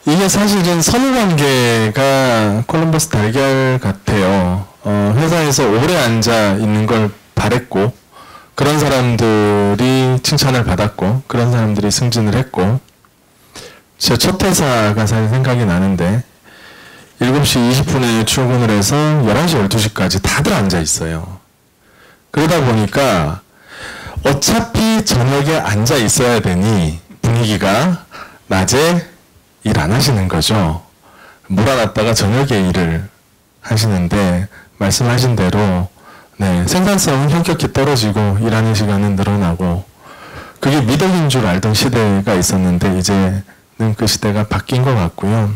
이게 사실은 선후관계가 콜럼버스 달걀 같아요. 회사에서 오래 앉아 있는 걸 바랬고, 그런 사람들이 칭찬을 받았고, 그런 사람들이 승진을 했고, 제 첫 회사가 사실 생각이 나는데 7시 20분에 출근을 해서 11시 12시까지 다들 앉아 있어요. 그러다 보니까 어차피 저녁에 앉아 있어야 되니 분위기가 낮에 일 안 하시는 거죠. 몰아놨다가 저녁에 일을 하시는데, 말씀하신 대로 네, 생산성은 현격히 떨어지고 일하는 시간은 늘어나고, 그게 미덕인 줄 알던 시대가 있었는데 이제는 그 시대가 바뀐 것 같고요.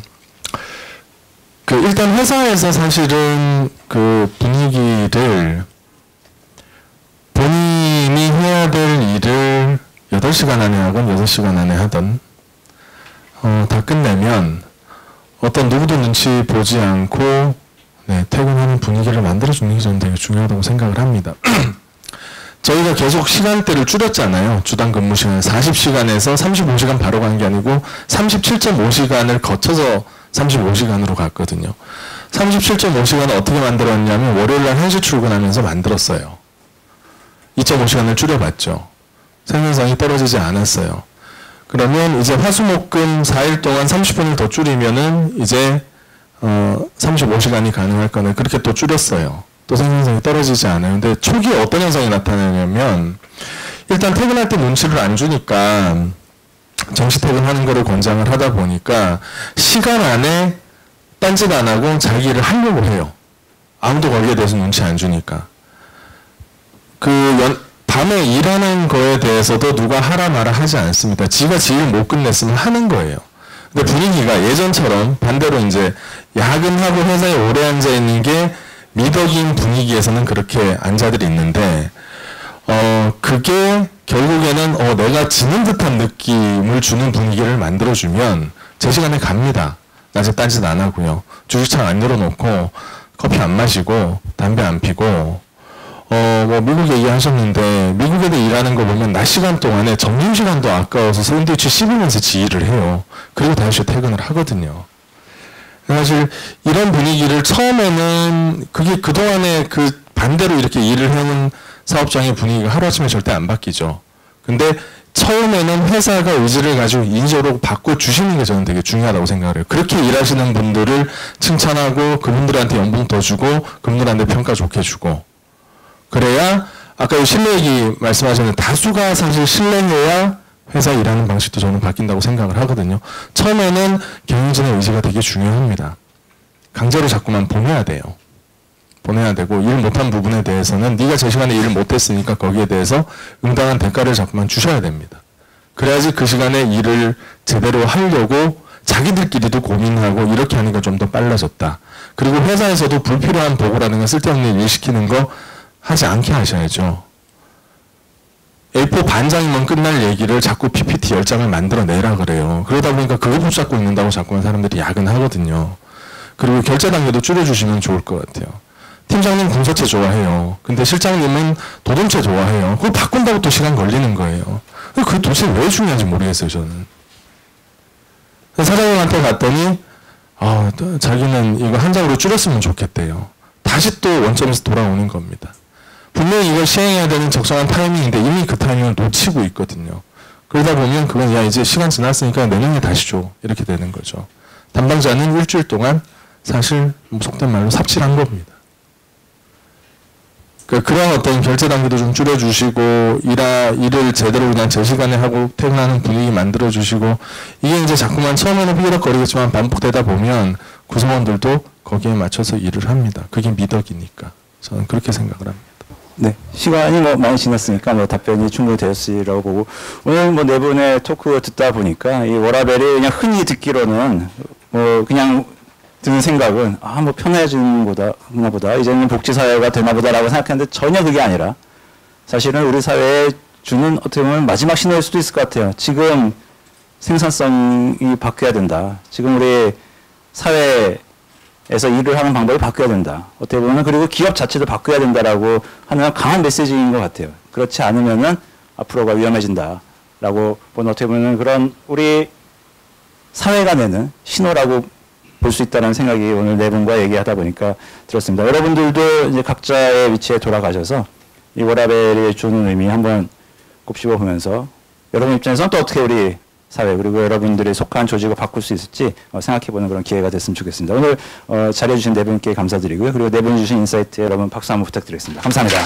일단 회사에서 사실은 그 분위기를 본인이 해야 될 일을 8시간 안에 하건 6시간 안에 하던 다 끝내면 어떤 누구도 눈치 보지 않고 네, 퇴근하는 분위기를 만들어주는 게 저는 되게 중요하다고 생각을 합니다. 저희가 계속 시간대를 줄였잖아요. 주당 근무 시간 40시간에서 35시간 바로 간 게 아니고 37.5시간을 거쳐서 35시간으로 갔거든요. 37.5시간을 어떻게 만들었냐면 월요일날 1시 출근하면서 만들었어요. 2.5시간을 줄여봤죠. 생산성이 떨어지지 않았어요. 그러면 이제 화수목금 4일 동안 30분을 더 줄이면은 이제 35시간이 가능할 거는 그렇게 또 줄였어요. 또 생산성이 떨어지지 않아요. 근데 초기에 어떤 현상이 나타나냐면, 일단 퇴근할 때 눈치를 안 주니까 정시 퇴근하는 거를 권장을 하다 보니까 시간 안에 딴짓 안 하고 자기 일을 하려고 해요. 아무도 거기에 대해서 눈치 안 주니까. 밤에 일하는 거에 대해서도 누가 하라 마라 하지 않습니다. 지가 지 일 못 끝냈으면 하는 거예요. 근데 분위기가 예전처럼 반대로 이제 야근하고 회사에 오래 앉아 있는 게 미덕인 분위기에서는 그렇게 앉아들 있는데, 그게 결국에는 내가 지는 듯한 느낌을 주는 분위기를 만들어주면 제 시간에 갑니다. 낮에 딴짓 안 하고요. 주식창 안 열어놓고 커피 안 마시고 담배 안 피고 뭐 미국 얘기하셨는데 미국에도 일하는 거 보면 낮 시간 동안에 점심시간도 아까워서 샌드위치 씹으면서 지휘를 해요. 그리고 다시 퇴근을 하거든요. 사실 이런 분위기를 처음에는 그게 그동안에 그 반대로 이렇게 일을 해온 사업장의 분위기가 하루아침에 절대 안 바뀌죠. 근데 처음에는 회사가 의지를 가지고 인지적으로 바꿔주시는 게 저는 되게 중요하다고 생각을 해요. 그렇게 일하시는 분들을 칭찬하고 그분들한테 연봉 더 주고 그분들한테 평가 좋게 주고 그래야 아까 신뢰 얘기 말씀하셨는데 다수가 사실 신뢰해야 회사 일하는 방식도 저는 바뀐다고 생각을 하거든요. 처음에는 경영진의 의지가 되게 중요합니다. 강제로 자꾸만 보내야 돼요. 보내야 되고 일 못한 부분에 대해서는 네가 제 시간에 일을 못했으니까 거기에 대해서 응당한 대가를 자꾸만 주셔야 됩니다. 그래야지 그 시간에 일을 제대로 하려고 자기들끼리도 고민하고 이렇게 하니까 좀 더 빨라졌다. 그리고 회사에서도 불필요한 보고라든가 쓸데없는 일 시키는 거 하지 않게 하셔야죠. A4 반장이면 끝날 얘기를 자꾸 PPT 10장을 만들어내라 그래요. 그러다 보니까 그거 붙잡고 있는다고 자꾸만 사람들이 야근하거든요. 그리고 결제 단계도 줄여주시면 좋을 것 같아요. 팀장님 공서체 좋아해요. 근데 실장님은 도둠체 좋아해요. 그걸 바꾼다고 또 시간 걸리는 거예요. 그 도대체 왜 중요한지 모르겠어요, 저는. 사장님한테 갔더니 자기는 이거 한 장으로 줄였으면 좋겠대요. 다시 또 원점에서 돌아오는 겁니다. 분명히 이걸 시행해야 되는 적정한 타이밍인데 이미 그 타이밍을 놓치고 있거든요. 그러다 보면 그건 야 이제 시간 지났으니까 내년에 다시 줘 이렇게 되는 거죠. 담당자는 일주일 동안 사실 속된 말로 삽질한 겁니다. 그런 어떤 결제 단계도 좀 줄여주시고 일을 제대로 그냥 제 시간에 하고 퇴근하는 분위기 만들어주시고 이게 이제 자꾸만 처음에는 삐그덕거리겠지만 반복되다 보면 구성원들도 거기에 맞춰서 일을 합니다. 그게 미덕이니까 저는 그렇게 생각을 합니다. 네, 시간이 많이 지났으니까 답변이 충분히 되었으리라고 보고 오늘 네 분의 토크 듣다 보니까 이 워라벨이 그냥 흔히 듣기로는 그냥 드는 생각은 편해지는 보다 이제는 복지사회가 되나 보다라고 생각했는데 전혀 그게 아니라 사실은 우리 사회에 주는 어떻게 보면 마지막 신호일 수도 있을 것 같아요. 지금 생산성이 바뀌어야 된다. 지금 우리 사회에서 일을 하는 방법이 바뀌어야 된다. 어떻게 보면 그리고 기업 자체도 바뀌어야 된다라고 하는 강한 메시지인 것 같아요. 그렇지 않으면은 앞으로가 위험해진다라고 보는 어떻게 보면 그런 우리 사회가 내는 신호라고 볼 수 있다는 생각이 오늘 네 분과 얘기하다 보니까 들었습니다. 여러분들도 이제 각자의 위치에 돌아가셔서 이 워라벨이 주는 의미 한번 곱씹어 보면서 여러분 입장에서는 또 어떻게 우리 사회 그리고 여러분들이 속한 조직을 바꿀 수 있을지 생각해보는 그런 기회가 됐으면 좋겠습니다. 오늘 자리해 주신 네 분께 감사드리고요. 그리고 네 분 주신 인사이트에 여러분 박수 한번 부탁드리겠습니다. 감사합니다.